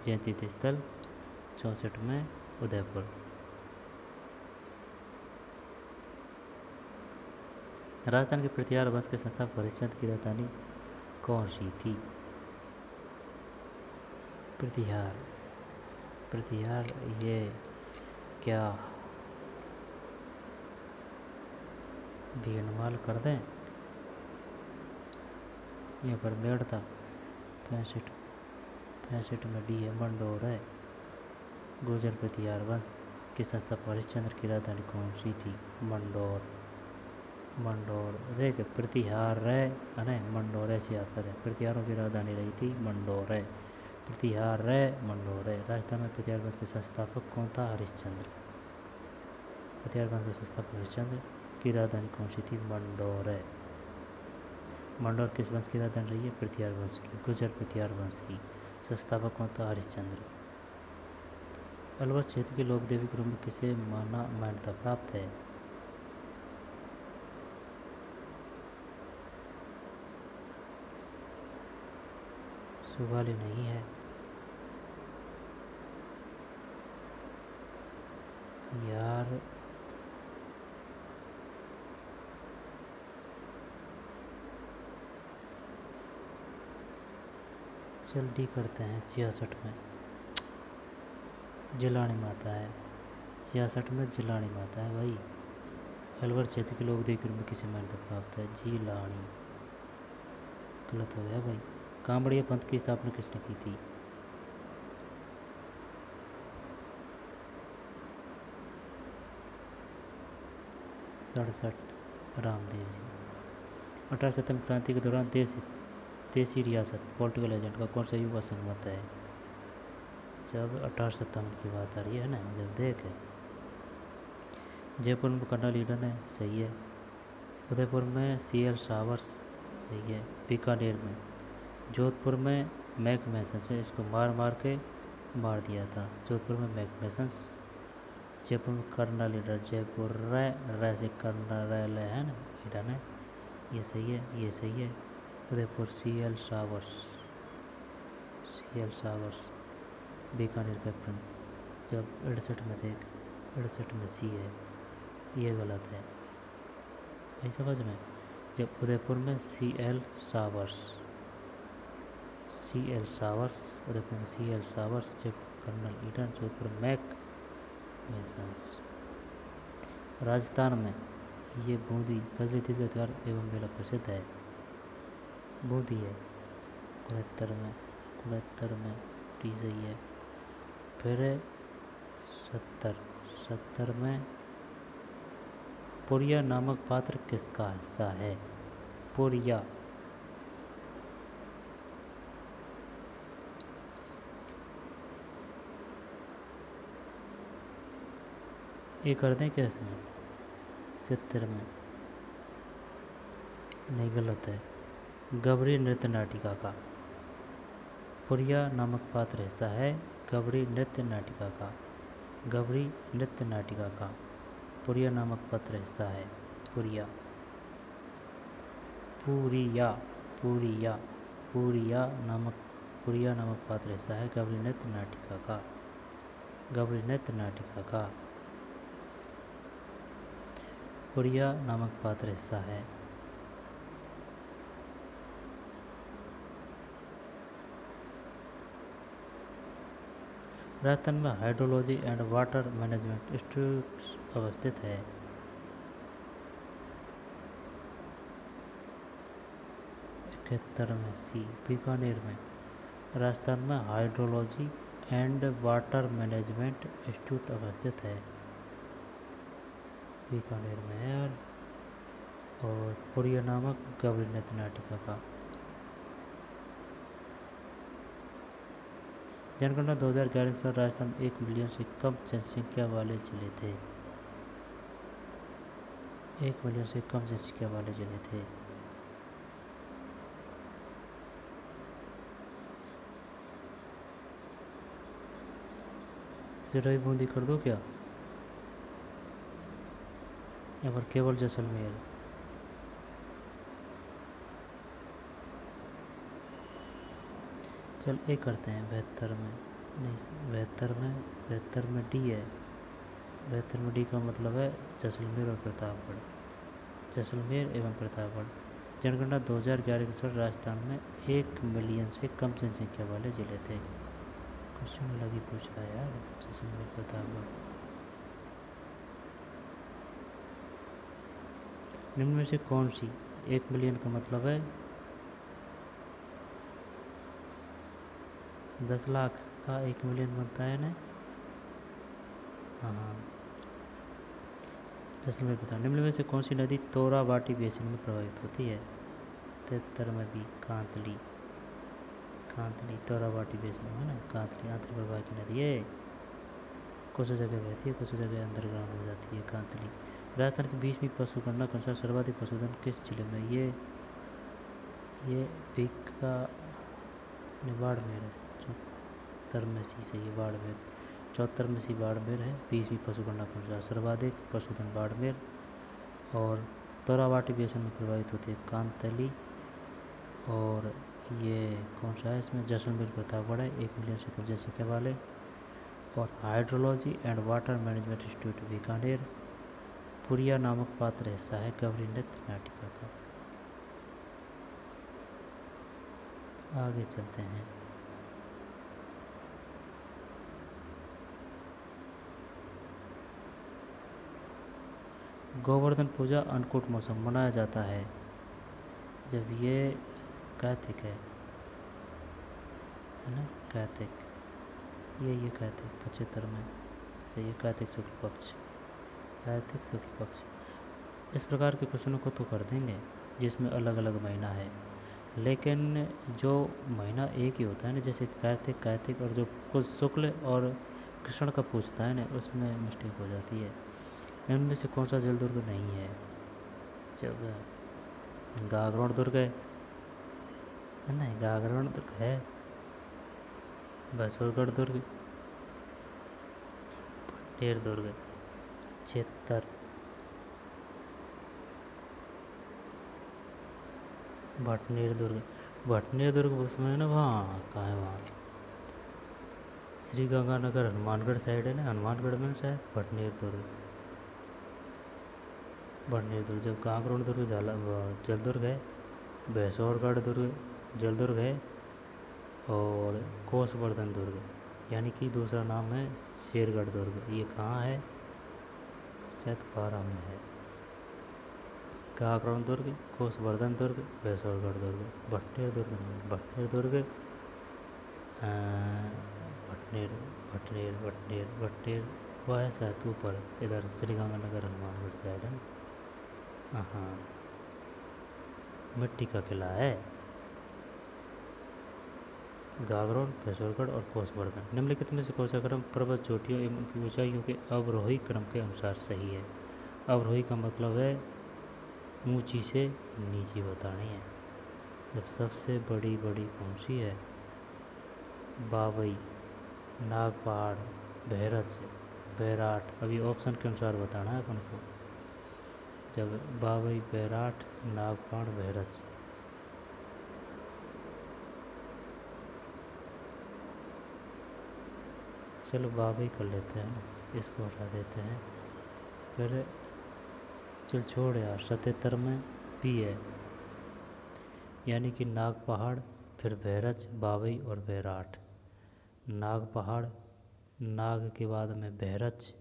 जैन तीर्थ स्थल 64 में उदयपुर। राजस्थान के प्रतिहार वंश के संस्थापक हरिश्चंद्र की राजधानी कौन सी थी? प्रतिहार, प्रतिहार ये क्या भीनमाल कर दें? यहाँ पर मेड़ था 65 में डी है मंडोर है। गुर्जर प्रतिहार वंश के संस्थापक हरिश्चंद्र की राजधानी कौन सी थी? मंडोर। मंडोर देख प्रतिहार है अने मंडोर ऐसे याद करें। प्रतिहारों की राजधानी रही थी मंडोर है। प्रतिहार है मंडोर है। राजस्थान में प्रतिहार वंश के संस्थापक कौन था? हरिश्चंद्र। प्रतिहार वंश के संस्थापक हरिश्चंद्र की राजधानी कौन सी थी? मंडोर है। मंडोर किस वंश की राजधानी रही है? प्रतिहार वंश की, गुर्जर प्रतिहार वंश की। संस्थापक कौन था? हरिश्चंद्र। अलवर क्षेत्र के लोक देवी के रूप में किसे मान्यता प्राप्त है? सुगाली नहीं है यार। चल डी करते हैं। 66 में जिलानी माता है। 66 में जिलानी माता है भाई। अलवर क्षेत्र के लोक देवी के रूप में किसे मान्यता प्राप्त है? जिलानी। गलत हो गया भाई। कांवड़िया पंथ की स्थापना किसने की थी? सड़सठ रामदेव जी। 18 सितंबर क्रांति के दौरान देसी रियासत पॉलिटिकल एजेंट का कौन सा युवा संगमत है? जब 1857 की बात आ रही है ना, जब देख जयपुर में करना लीडर ने सही है। उदयपुर में CL सावर्स सही है। बीकानेर में, जोधपुर में मैकमेसन से इसको मार के मार दिया था। जोधपुर में मैकमेसन। जयपुर में करना लीडर जयपुर रै से करना है ना लीडर ने, ये सही है, ये सही है। Udaipur CL showers Bikaner captain. जब 68 में देख 68 में सी है, ये गलत है भाई समझ में। जब उदयपुर में CL सावर्स उदयपुर में CL सावर्स। जब कर्नल ईडन। जोधपुर मैकमेसन्स। राजस्थान में ये बूंदी गजरी तीज का त्यौहार एवं मेला प्रसिद्ध है। बूंदी है 69 में टी सही है। फिर 70 में पुरिया नामक पात्र किसका हिस्सा है? पुरिया। ये कर दें क्या इसमें? 70 में नहीं, गलत है। गबरी नृत्य नाटिका का पुरिया नामक पात्र हिस्सा है। गबरी नृत्य नाटिका का। गबरी नृत्य नाटिका का पुरिया नामक पात्र हिस्सा है। पुरिया नामक पात्र हिस्सा है गबरी नृत्य नाटिका का। गबरी नृत्य नाटिका का पुरिया नामक पात्र हिस्सा है। राजस्थान में hydrology and water management institute अवस्थित है। में सी बीकानेर में। राजस्थान में hydrology and water management institute अवस्थित है। बीकानेर में है यार। और पुरिया नामक गबरी नृत्य नाटिका का। जनगणना 2011 के अनुसार राजस्थान में 1 मिलियन से कम जनसंख्या वाले जिले थे। 1 मिलियन से कम जनसंख्या वाले जिले थे। सिरोही बूंदी कर दो क्या? यहाँ पर केवल जैसलमेर। चल एक करते हैं 72 में। नहीं 72 में डी है। 72 में डी का मतलब है जैसलमेर और प्रतापगढ़। जैसलमेर एवं प्रतापगढ़। जनगणना 2011 के अनुसार राजस्थान में 1 मिलियन से कम जनसंख्या वाले जिले थे। क्वेश्चन अलग ही पूछ रहा है यार, जैसलमेर प्रतापगढ़। निम्न में से कौन सी 1 मिलियन का मतलब है 10 लाख का 1 मिलियन बनता है ना। हाँ, जैसलमेर प्रताप। निम्न में से कौन सी नदी तोराबाटी बेसिन में प्रवाहित होती है। 73 में भी कांतली। कांतली तोराबाटी बेसिन में ना, कांतली आंतरिक प्रवाह की नदी है। कुछ जगह बहती है, कुछ जगह अंडरग्राउंड हो जाती है कांतली। राजस्थान की 20वीं पशु गणना के अनुसार सर्वाधिक पशुधन किस जिले में। ये बाड़मेर है। 74 में से ये बाड़मेर, 74 में से बाड़मेर है। 20वीं पशु गणना के अनुसार सर्वाधिक पशुधन बाड़मेर। और तोराबाटी बेसिन में प्रवाहित होती है कांतली। और ये कौन सा है इसमें, जैसलमेर प्रतापगढ़ है, 1 मिलियन से कम जनसंख्या वाले। और hydrology and water management institute Bikaner. पुरिया नामक पात्र हिस्सा है गौरी नृत्य नाटिका का। आगे चलते हैं। गोवर्धन पूजा अन्नकूट मौसम मनाया जाता है जब ये कार्तिक है ना, कार्तिक। ये कार्तिक 75 में से ये कार्तिक शुक्ल पक्ष, कार्तिक शुक्ल पक्ष। इस प्रकार के क्वेश्चनों को तो कर देंगे जिसमें अलग अलग महीना है, लेकिन जो महीना एक ही होता है ना, जैसे कार्तिक और जो कुछ शुक्ल और कृष्ण का पूछता है ना, उसमें मिस्टेक हो जाती है। इनमें से कौन सा जल दुर्ग नहीं है। जब गागरोण दुर्ग है ना, गागरोण दुर्ग है। बसवरगढ़ दुर्ग, भटनेर दुर्ग, चेतर, भटनेर दुर्ग। भटनेर दुर्ग उसमें है ना, वहाँ कहाँ है, वहाँ श्री गंगानगर हनुमानगढ़ साइड है ना, हनुमानगढ़ में शायद भटनेर दुर्ग। भटनेर दुर्ग। जब गागरोण दुर्ग जलदुर्ग है, भैंसौरगढ़ दुर्ग जलदुर्ग है। और कोसवर्धन दुर्ग यानी कि दूसरा नाम है शेरगढ़ दुर्ग, ये कहाँ है, शायद 12 में है। गागरोण दुर्ग, कोसवर्धन दुर्ग, भैंसौरगढ़ दुर्ग। भटनेर दुर्ग नहीं, भटनेर दुर्ग भटनेर भटनेर भटनेर भटनेर वो है शायद ऊपर इधर श्रीगंगानगर हनुमानगढ़ साइड है। हाँ, मिट्टी का किला है। गागरोण, भैंसौरगढ़ और कोसवर्धन। निम्नलिखित में से कौन सा क्रम पर्वत चोटियों एवं उनकी ऊंचाइयों के अवरोही क्रम के अनुसार सही है। अवरोही का मतलब है ऊंची से नीची बतानी है। जब सबसे बड़ी कौन सी है, बावई, नागपहाड़, बहरच, बैराट। अभी ऑप्शन के अनुसार बताना है अपन को। जब बावई, बैराट, नागपहाड़, बहरच। चलो बावई कर लेते हैं ना, इसको हटा देते हैं। फिर चल छोड़ यार, 77 में पी है, यानी कि नागपहाड़, फिर बहरच, बावई और बैराट। नागपहाड़, नाग के बाद में बहरच,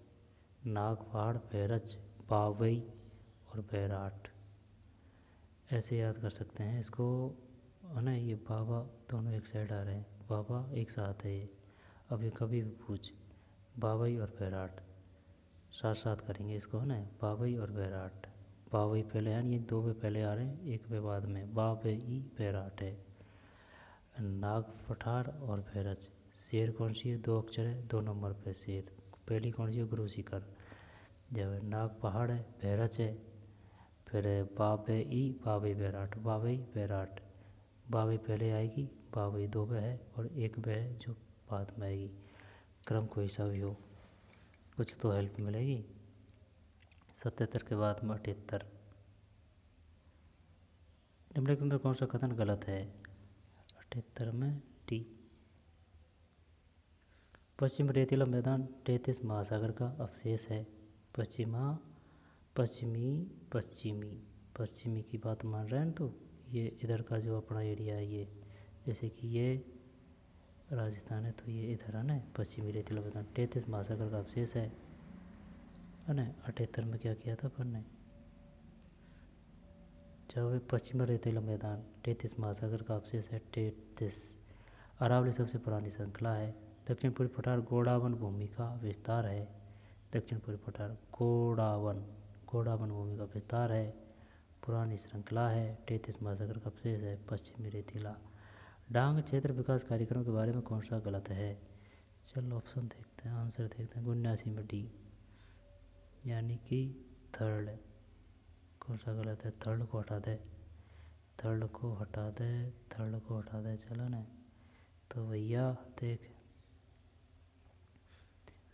नागपहाड़, बहरच, बावई और बैराट। ऐसे याद कर सकते हैं इसको, है ना। ये बाबा दोनों एक साइड आ रहे हैं, बाबा एक साथ है ये। अब ये कभी भी पूछ, बावई और बैराट साथ साथ करेंगे इसको, है ना। बावई और बैराट, बावई पहले है, ये 2 पे पहले आ रहे हैं, 1 पे बाद में। बावई बैराट है। नागपठार और भैरच। शेर कौन सी है, 2 अक्षर है, 2 नंबर पे शेर। पहली कौन सी है, गुरु शिखर। जब नागपहाड़ है, भैरच है, फिर बावई, बावई बैराट, बावई बैराट। बावई पहले आएगी, बावई 2 पे है और 1 पे है जो बाद में आएगी। क्रम कोई सा भी हो, कुछ तो हेल्प मिलेगी। 77 के बाद में 78। निम्नलिखित में कौन सा कथन गलत है। 78 में टी। पश्चिम रेतीला मैदान टेथिस महासागर का अवशेष है। पश्चिमी, पश्चिमी की बात मान रहे हैं ना, तो ये इधर का जो अपना एरिया है, ये जैसे कि ये राजस्थान है तो ये इधर है ना पश्चिमी रेतीला मैदान 33 महासागर का अवशेष है ना। 78 में क्या किया था अपन ने, जब पश्चिमी रेतीला मैदान 33 महासागर का अवशेष है 33। अरावली सबसे पुरानी श्रृंखला है। दक्षिण पूर्वी पठार गोडावन भूमि का विस्तार है। दक्षिण पूर्वी पठार गोडावन भूमि का विस्तार है, पुरानी श्रृंखला है, 33 महासागर का अवशेष है, पश्चिमी रेतीला। डांग क्षेत्र विकास कार्यक्रम के बारे में कौन सा गलत है। चलो ऑप्शन देखते हैं, आंसर देखते हैं। 79 में डी यानी कि थर्ड। कौन सा गलत है, थर्ड को हटा दे, थर्ड को हटा दे, थर्ड को हटा दे, चलो ना। तो भैया देख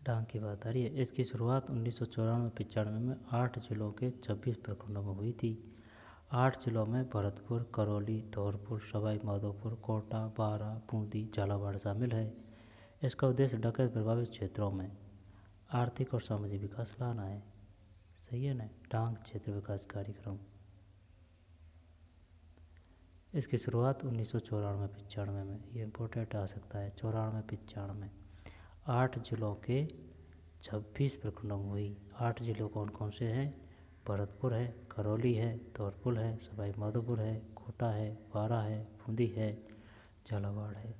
डांग की बात आ रही है। इसकी शुरुआत 1994-95 में 8 जिलों के 26 प्रखंडों में हुई थी। 8 जिलों में भरतपुर, करौली, धौलपुर, सवाई माधोपुर, कोटा, बारा, बूंदी, झालावाड़ शामिल है। इसका उद्देश्य डकैत प्रभावित क्षेत्रों में आर्थिक और सामाजिक विकास लाना है। सही है ना, डांग क्षेत्र विकास कार्यक्रम। इसकी शुरुआत 1994-95 में, ये इम्पोर्टेंट आ सकता है, 94-95। 8 जिलों के 26 प्रखंडों में हुई। 8 जिलों कौन कौन से हैं, भरतपुर है, करौली है, धौलपुर है, सवाई माधोपुर है, कोटा है, बारा है, बूंदी है, झालावाड़ है।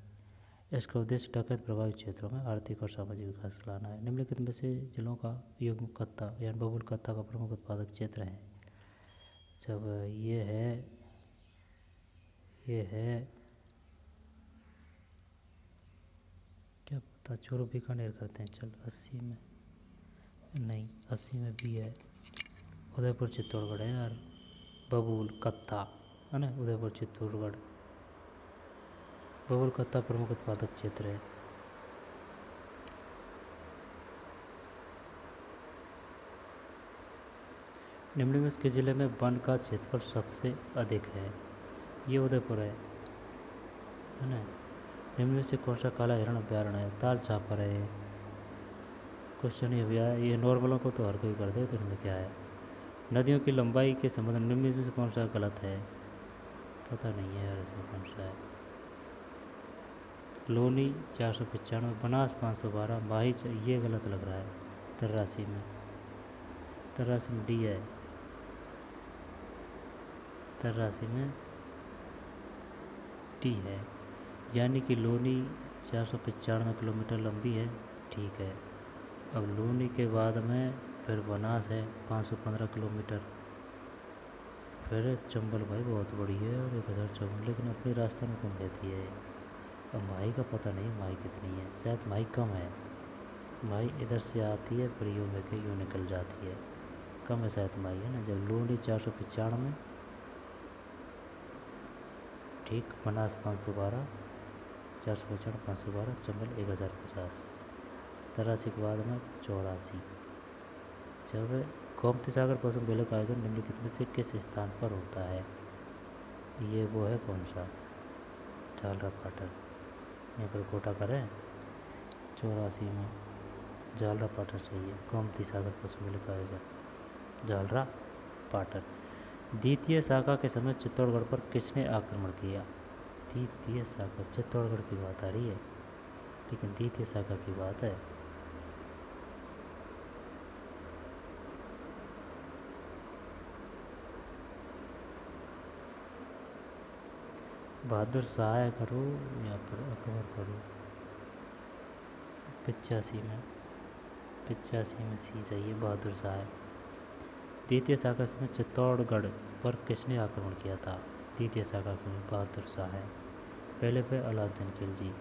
इसका उद्देश्य डकैत प्रभावित क्षेत्रों में आर्थिक और सामाजिक विकास लाना है। निम्नलिखित में से जिलों का युग्म कत्ता यानी बबूल कत्ता का प्रमुख उत्पादक क्षेत्र है। जब ये है क्या पता, चोरो बीकानेर करते हैं। चल 80 में नहीं, 80 में भी है, उदयपुर चित्तौड़गढ़ है यार, बबूल कत्ता है ना, उदयपुर चित्तौड़गढ़। बबूल कत्ता प्रमुख उत्पादक क्षेत्र है। निम्नलिखित किस जिले में वन का क्षेत्रफल सबसे अधिक है। ये उदयपुर है ना। निम्नलिखित से कौन सा काला हिरण अभ्यारण्य है। ताल छापर है। क्वेश्चन ये भैया, ये नॉर्मलों को तो हर कोई कर दे, तो इनमें क्या है। नदियों की लंबाई के संबंध में निम्नलिखित में से कौन सा गलत है। पता नहीं है यार इसमें कौन सा है। लोनी 495, बनास 512, माही ये गलत लग रहा है। 83 में डी है। 83 में डी है, यानी कि लोनी 495 किलोमीटर लंबी है। ठीक है, अब लोनी के बाद में फिर बनास है 515 किलोमीटर, फिर चंबल भाई बहुत बड़ी है और 1054, लेकिन अपने रास्ते में कम रहती है। अब माही का पता नहीं माही कितनी है, शायद माही कम है। माही इधर से आती है फिर यूँ में के यूँ निकल जाती है, कम है शायद माही, है ना। जब लोनी 495, ठीक, बनास 512, 495, 512, चंबल 1050, 83 के बाद में 84। जब गोमती सागर पशु मेले का आयोजन निम्नलिखित में से किस स्थान पर होता है। ये वो है कौन सा, झालरा पाटन, यहाँ पर कोटा करें। 84 में झालरा पाटन चाहिए। गोमती सागर पशु मेले का आयोजन झालरा पाटन। द्वितीय शाखा के समय चित्तौड़गढ़ पर किसने आक्रमण किया। द्वितीय शाखा, चित्तौड़गढ़ की बात आ रही है, लेकिन द्वितीय शाखा की बात है। बहादुर शाह करो या फिर अकबर करो। 85 में सी सही है, बहादुर शाह। द्वितीय शाखा में चित्तौड़गढ़ पर किसने आक्रमण किया था। द्वितीय शाखा में बहादुर शाह है। पहले पे अलाउद्दीन खिलजी,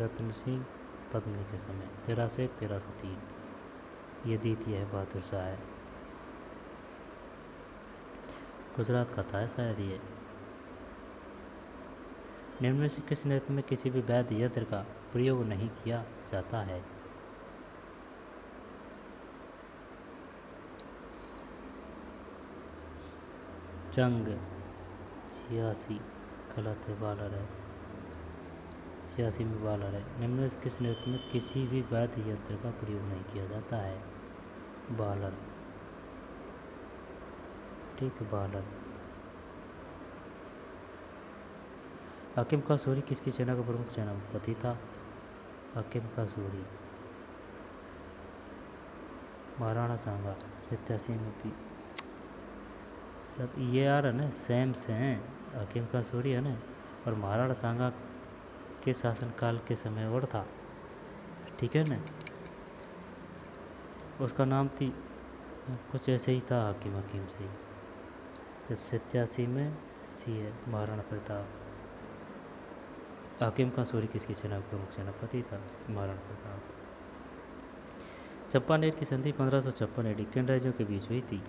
रतन सिंह पद्मिनी के समय 1301 1303, ये द्वितीय है, बहादुर शाह है। गुजरात का था शायद ये। निम्न में से किस नृत्य में किसी भी वाद्य यंत्र का प्रयोग नहीं किया जाता है। जंग 86 गलत है, बालर है। 86 में बालर है। निम्न में से किस नृत्य में किसी भी वाद्य यंत्र का प्रयोग नहीं किया जाता है। बालर। ठीक, बालन। हाकिम का सूरी किसकी सेना का प्रमुख सेनापति था? हाकिम का सूरी महाराणा सांगा 87 में भी। ये यार है ना, सेम से हैं। हाकिम का सूरी है ना, और महाराणा सांगा के शासनकाल के समय और था, ठीक है ना। उसका नाम थी कुछ ऐसे ही था, हाकिम हकीम से ही। जब 87 में सी है महाराणा प्रताप। हाकिम का सूरी किसकी सेना का प्रमुख सेनापति था? महाराणा प्रताप। चंपानेर की संधि 1556 AD किन राज्यों के बीच हुई थी?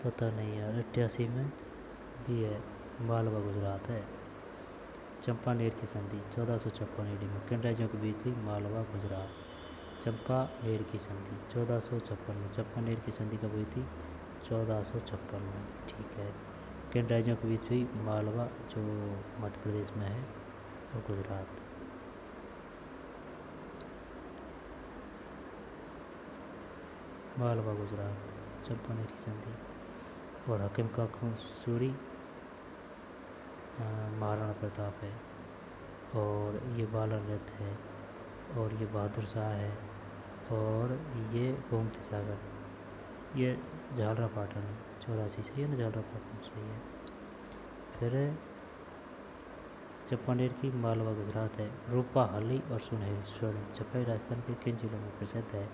पता नहीं यार, 88 में भी है, मालवा गुजरात है। चंपानेर की संधि 1456 AD में किन राज्यों के बीच हुई? मालवा गुजरात। चंपानेर की संधि 1456 में। चंपानेर की संधि कब हुई थी? 1456 में, ठीक है। किन राज्यों के बीच हुई? मालवा, जो मध्य प्रदेश में है, और गुजरात। मालवा गुजरात, चंपानेर की संधि। और हाकिम का सूरी महाराणा प्रताप है, और ये बालन रथ है, और ये बहादुर शाह है, और ये गोमती सागर, ये झालरा पाटन है। 84 सही है ना, झालरा पाटन सही है। फिर चंपानेर की मालवा गुजरात है। रूपा, हली और सुनहरी स्वर्ण चपाई राजस्थान के किन जिलों में प्रसिद्ध है?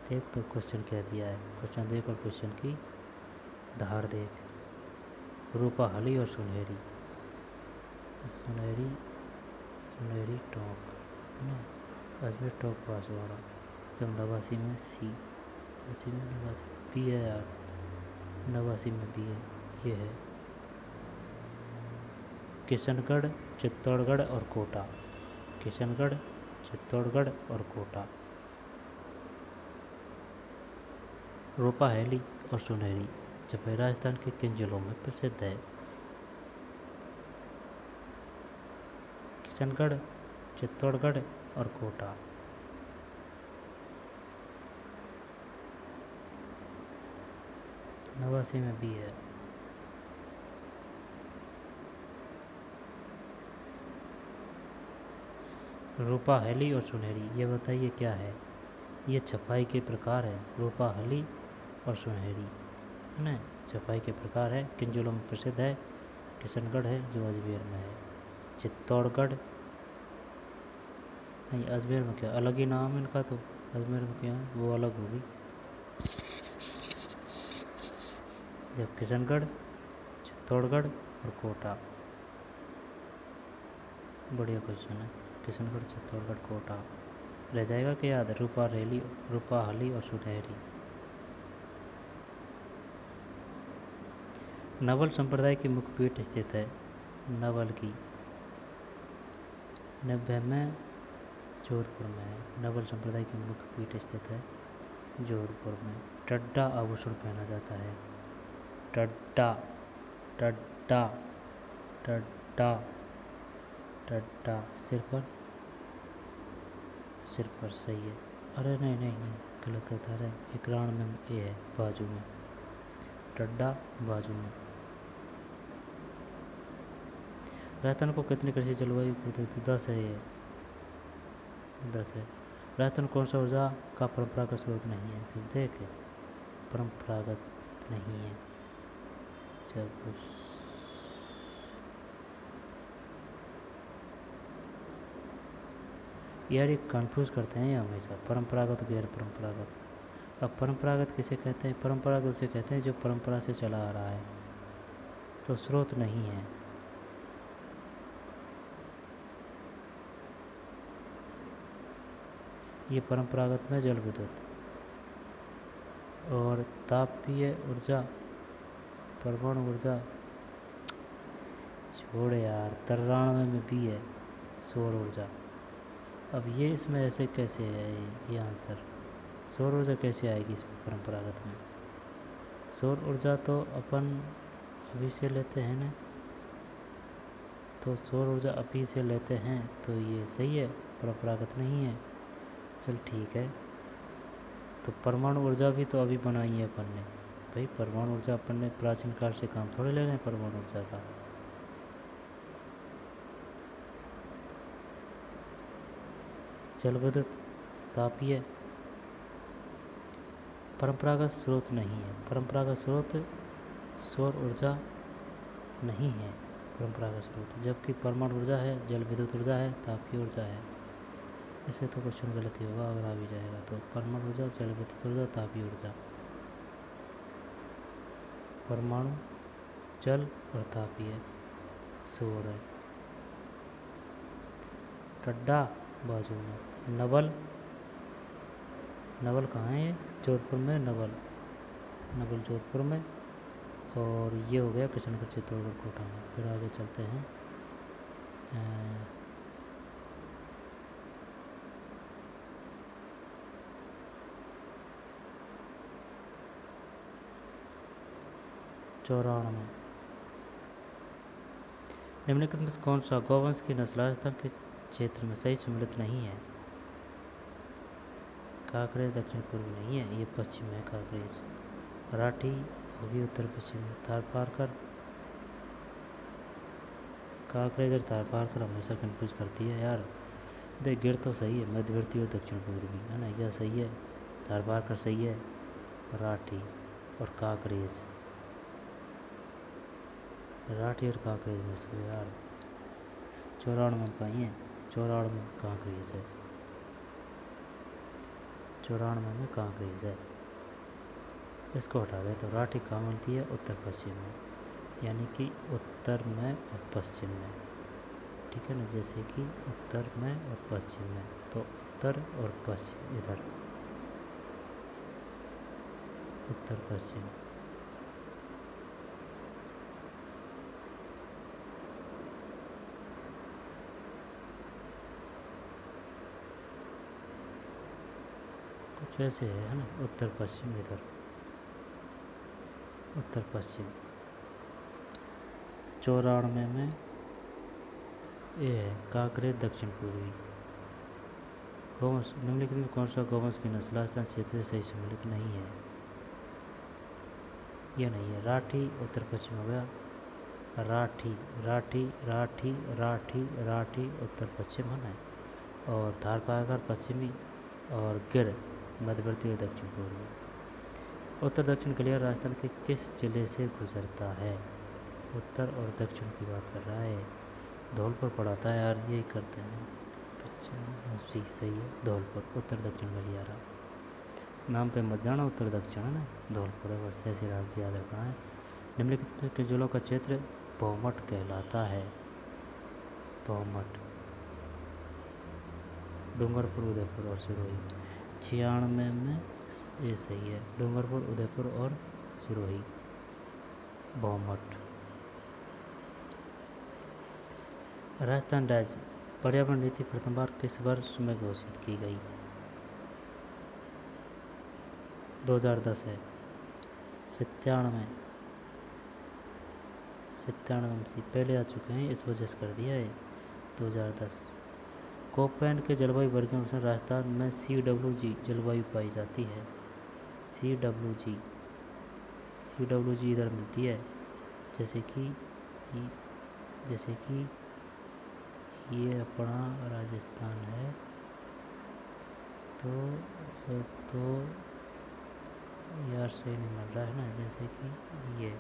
देख तो क्वेश्चन क्या दिया है, क्वेश्चन देख और क्वेश्चन की धार देख। रूपा, हली और सुनहरी, सुनहरी सुनहरी टोंक है ना, अजमेर टोंक बांसवाड़ा। जब 89 में सी, 89 में 89 बी है यार, 89 में बी है, ये है किशनगढ़, चित्तौड़गढ़ और कोटा। किशनगढ़, चित्तौड़गढ़ और कोटा। रूपा, हैली और सुनहरी चपाई राजस्थान के किन जिलों में प्रसिद्ध है? किशनगढ़, चित्तौड़गढ़ और कोटा। नवासी में भी है। रूपा, हली और सुनहरी, ये बताइए क्या है? ये छपाई के प्रकार है। रूपा, हली और सुनहरी है ना, छपाई के प्रकार है। किन जिलों में प्रसिद्ध है? किशनगढ़ है, जो अजमेर में है। चित्तौड़गढ़ नहीं, अजमेर में क्या अलग ही नाम है इनका, तो अजमेर में क्या है वो अलग होगी। जब किशनगढ़, चित्तौड़गढ़ और कोटा। बढ़िया क्वेश्चन है। किशनगढ़, चित्तौड़गढ़, कोटा रह जाएगा क्या याद? रूपा, रेली, रूपा, हली और सुनहरी। नवल संप्रदाय की मुख्य पीठ स्थित है? नवल की 90 में जोधपुर में है। नवल संप्रदाय की मुख्य पीठ स्थित है जोधपुर में। टड्डा आभूषण पहना जाता है। टड्डा, टड्डा, टड्डा, टड्डा सिर पर, सिर पर सही है। अरे नहीं नहीं नहीं, गलत होता है। इकराण में ये है, बाजू में। टड्डा बाजू में। राजस्थान को कितनी कृषि जलवायु की 10 है, ये 10 है। राजस्थान कौन सा ऊर्जा का परंपरागत स्रोत नहीं है? जब देख, परंपरागत नहीं है। जब यार ये कंफ्यूज करते हैं ये हमेशा, परंपरागत गैर परंपरागत। अब परंपरागत किसे कहते हैं? परंपरागत उसे कहते हैं जो परंपरा से चला आ रहा है, तो स्रोत नहीं है। ये परंपरागत में जल विद्युत और तापीय ऊर्जा, परमाणु ऊर्जा, छोड़ यार, 93 में भी है सौर ऊर्जा। अब ये इसमें ऐसे कैसे है ये आंसर? सौर ऊर्जा कैसे आएगी इसमें परंपरागत में? सौर ऊर्जा तो अपन अभी से लेते हैं ना, तो सौर ऊर्जा अभी से लेते हैं तो ये सही है, परंपरागत नहीं है। चल ठीक है, तो परमाणु ऊर्जा भी तो अभी बनाई है अपन ने। भाई परमाणु ऊर्जा अपन ने प्राचीन काल से काम थोड़े ले रहे हैं परमाणु ऊर्जा का। जल विद्युत तापीय परंपरागत स्रोत नहीं है। परंपरागत स्रोत सौर ऊर्जा नहीं है परंपरागत स्रोत, जबकि परमाणु ऊर्जा है, जल विद्युत ऊर्जा है, तापीय ऊर्जा है। इससे तो क्वेश्चन गलत ही होगा अगर आ भी जाएगा तो। परमाणु ऊर्जा, जल विद्युत ऊर्जा, तापीय ऊर्जा। परमाणु, जल और तापीय सौर है। टड्डा बाजू में। नवल, नवल कहाँ है? जोधपुर में नवल, नवल जोधपुर में। और ये हो गया किशनगढ़ चित्तौड़गढ़ कोटा में। फिर आगे चलते हैं। चौराण में। निम्नलिखित में कौन सा गौवंश की नस्ल राजस्थान के क्षेत्र में सही सम्मिलित नहीं है? कांकरेज दक्षिण पूर्व नहीं है, ये पश्चिम है कांकरेज। राठी होगी उत्तर पश्चिम में। थारपारकर, कांकरेज और थारपारकर हमेशा कंफ्यूज करती है यार। देख गिर तो सही है, मध्यवर्ती और दक्षिण पूर्वी है ना, यह सही है। थारपारकर सही है, राठी और कांकरेज, राठी और कांकरेज में से यार। 94 में पाई है, 94 में कांकरेज है, 94 में कांकरेज है। इसको हटा दे तो राठी कहाँ मिलती है? उत्तर पश्चिम में, यानी कि उत्तर में और पश्चिम में। ठीक है ना, जैसे कि उत्तर में और पश्चिम में, तो उत्तर और पश्चिम इधर, उत्तर पश्चिम। कुछ ऐसे है ना, उत्तर पश्चिम इधर, उत्तर पश्चिम। 94 में ये है कांकरेज दक्षिण पूर्वी। गौवंश, निम्नलिखित में कौन सा गौवंश की नस्ल राजस्थान क्षेत्र से सही सम्मिलित नहीं है? यह नहीं है। राठी उत्तर पश्चिम हो गया, राठी राठी राठी राठी राठी उत्तर पश्चिम है ना, और थारपारकर पश्चिमी, और गिर मध्यवर्ती और दक्षिण पूर्वी। उत्तर दक्षिण गलियारा राजस्थान के किस जिले से गुजरता है? उत्तर और दक्षिण की बात कर रहा है। धौलपुर पढ़ाता है यार, यही करते हैं। जी सही है, धौलपुर। उत्तर दक्षिण गलियारा नाम पे मत जाना, उत्तर दक्षिण है ना, धौलपुर है, बस ऐसे याद रखना है। निम्नलिखित के जिलों का क्षेत्र भौमट कहलाता है? भौमट, डूंगरपुर, उदयपुर और सिरोही। 96 में ये सही है, डूंगरपुर, उदयपुर और सिरोही, भौमट। राजस्थान राज्य पर्यावरण नीति प्रथम बार किस वर्ष में घोषित की गई? 2010 है। 97 से पहले आ चुके हैं, इस वजह से कर दिया है 2010। कोपेन के जलवायु वर्गीकरण अनुसार राजस्थान में CWG जलवायु पाई जाती है। CWG इधर मिलती है, जैसे कि ये अपना राजस्थान है, तो यार सही नहीं मिल रहा है ना, जैसे कि ये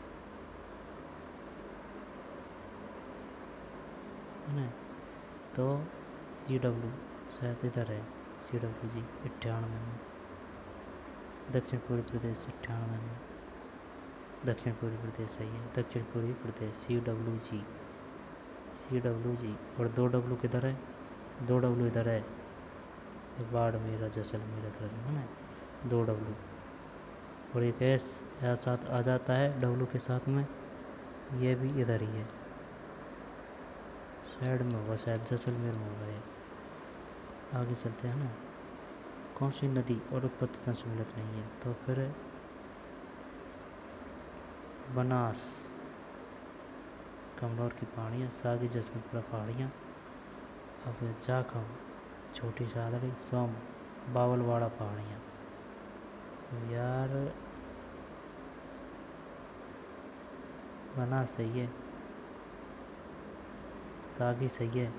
है ना, तो CW शायद इधर है, CWG 98 में। दक्षिण पूर्वी प्रदेश 98 में, दक्षिण पूर्वी प्रदेश सही है, दक्षिण पूर्वी प्रदेश CWG। और 2W किधर है? 2W इधर है, बाड़मेर, जैसलमेर इधर है ना, 2W। और एक S साथ आ जाता है W के साथ में, ये भी इधर ही है, साइड में होगा शायद, जैसलमेर में होगा ये। आगे चलते हैं ना। कौन सी नदी और उत्पत्ति स्थान सम्मिलित नहीं है? तो फिर बनास, कमनौर की पहाड़ियाँ, सागी जसवंतपुरा पहाड़ियाँ, अब जाखम छोटी सादड़ी, सोम बावलवाड़ा पहाड़ियाँ। तो यार बनास सही है, सागी सही है,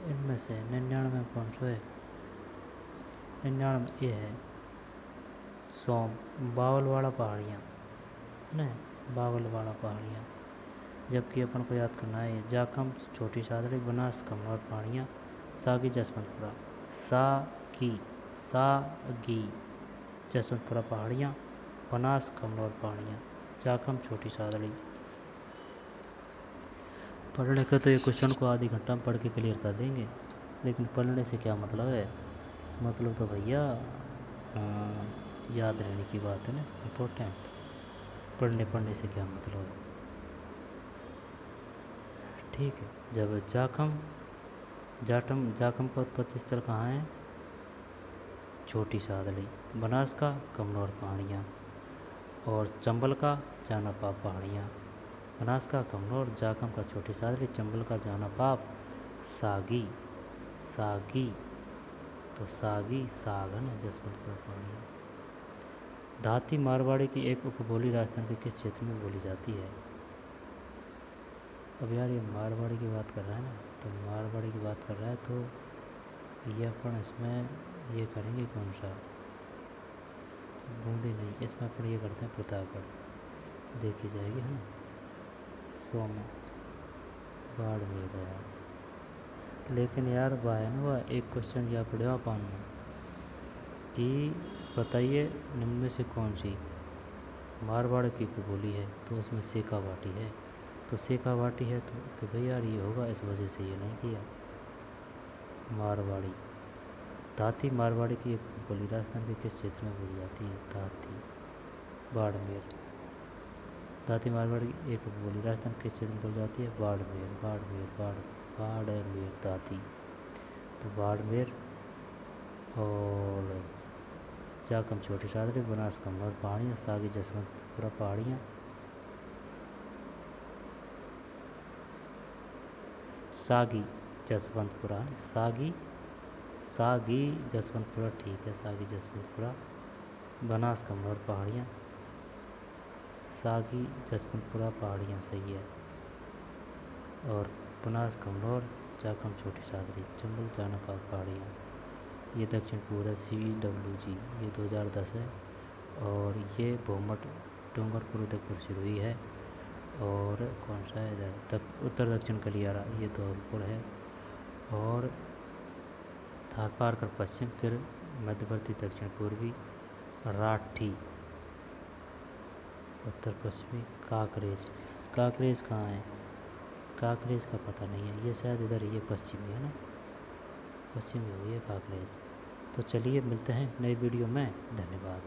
इनमें से 99 कौन सा है? 99 ये है सोम बावलवाड़ा पहाड़ियाँ है, बावलवाड़ा पहाड़ियाँ। जबकि अपन को याद करना है जाखम छोटी सादड़ी, बनास कमनौर पहाड़ियाँ, सागी जसवंतपुरा, सागी जसवंतपुरा पहाड़ियाँ, बनास कमनौर पहाड़ियाँ, जाखम छोटी सादड़ी। पढ़ने का तो ये क्वेश्चन को आधी घंटा में पढ़ के क्लियर कर देंगे, लेकिन पढ़ने से क्या मतलब है? मतलब तो भैया याद रहने की बात है ना, इम्पोर्टेंट। पढ़ने से क्या मतलब है? ठीक है। जब जाखम का उत्पत्ति स्थल कहाँ है? छोटी सादड़ी। बनास का कमनौर पहाड़ियाँ, और चंबल का जानापाप पहाड़ियाँ। बनास का कमनौर, जाखम का छोटी सादड़ी, चंबल का जानापाप, सागी तो सागी साग है ना, जसवंतपुर पहाड़ियाँ। दाती मारवाड़ी की एक उपबोली राजस्थान के किस क्षेत्र में बोली जाती है? अब यार ये मारवाड़ी की बात कर रहा है ना, तो मारवाड़ी की बात कर रहा है तो ये अपन इसमें ये करेंगे कौन सा? बूंदी नहीं, इसमें अपन ये करते हैं प्रतापगढ़, देखी जाएगी है ना। सोम बाड़मेर गया, लेकिन यार वह है ना, वह एक क्वेश्चन क्या पड़ेगा अपन में कि बताइए निम्न में से कौन सी मारवाड़ की बोली है? तो उसमें शेखावाटी है, तो शेखावाटी है तो कि भाई यार ये होगा, इस वजह से ये नहीं किया। मारवाड़ी, दाती मारवाड़ी की एक बोली राजस्थान के किस क्षेत्र में बोली जाती है? दाती बाड़मेर। दाती मारवाड़ी की एक बोली राजस्थान किस क्षेत्र में बोली जाती है? बाड़मेर दाती, तो बाड़मेर। और जाखम छोटी सादड़ी, बनास कमनौर पहाड़ियाँ, सागी जसवंतपुरा पहाड़ियाँ, सागी जसवंतपुरा, सागी जसवंतपुरा, ठीक है, सागी जसवंतपुरा। बनास कमनौर पहाड़ियाँ, सागी जसवंतपुरा पहाड़ियाँ सही है। और बनास कमनौर, जाखम छोटी सादड़ी, चंबल जानापाप पहाड़ियाँ। ये दक्षिण पूर्व CWG, ये 2010 है। और ये भोमट डूंगरपुर उदयपुर सिरोही है। और कौन सा है इधर उत्तर दक्षिण कलियारा, ये धौलपुर है। और थारपार कर पश्चिम, फिर मध्यवर्ती दक्षिण पूर्वी, राठी उत्तर पश्चिमी, काकरेज कहाँ है? काकरेज का पता नहीं है, ये शायद इधर ये पश्चिमी है ना, पश्चिमी हुई है काकरेज। तो चलिए मिलते हैं नई वीडियो में, धन्यवाद।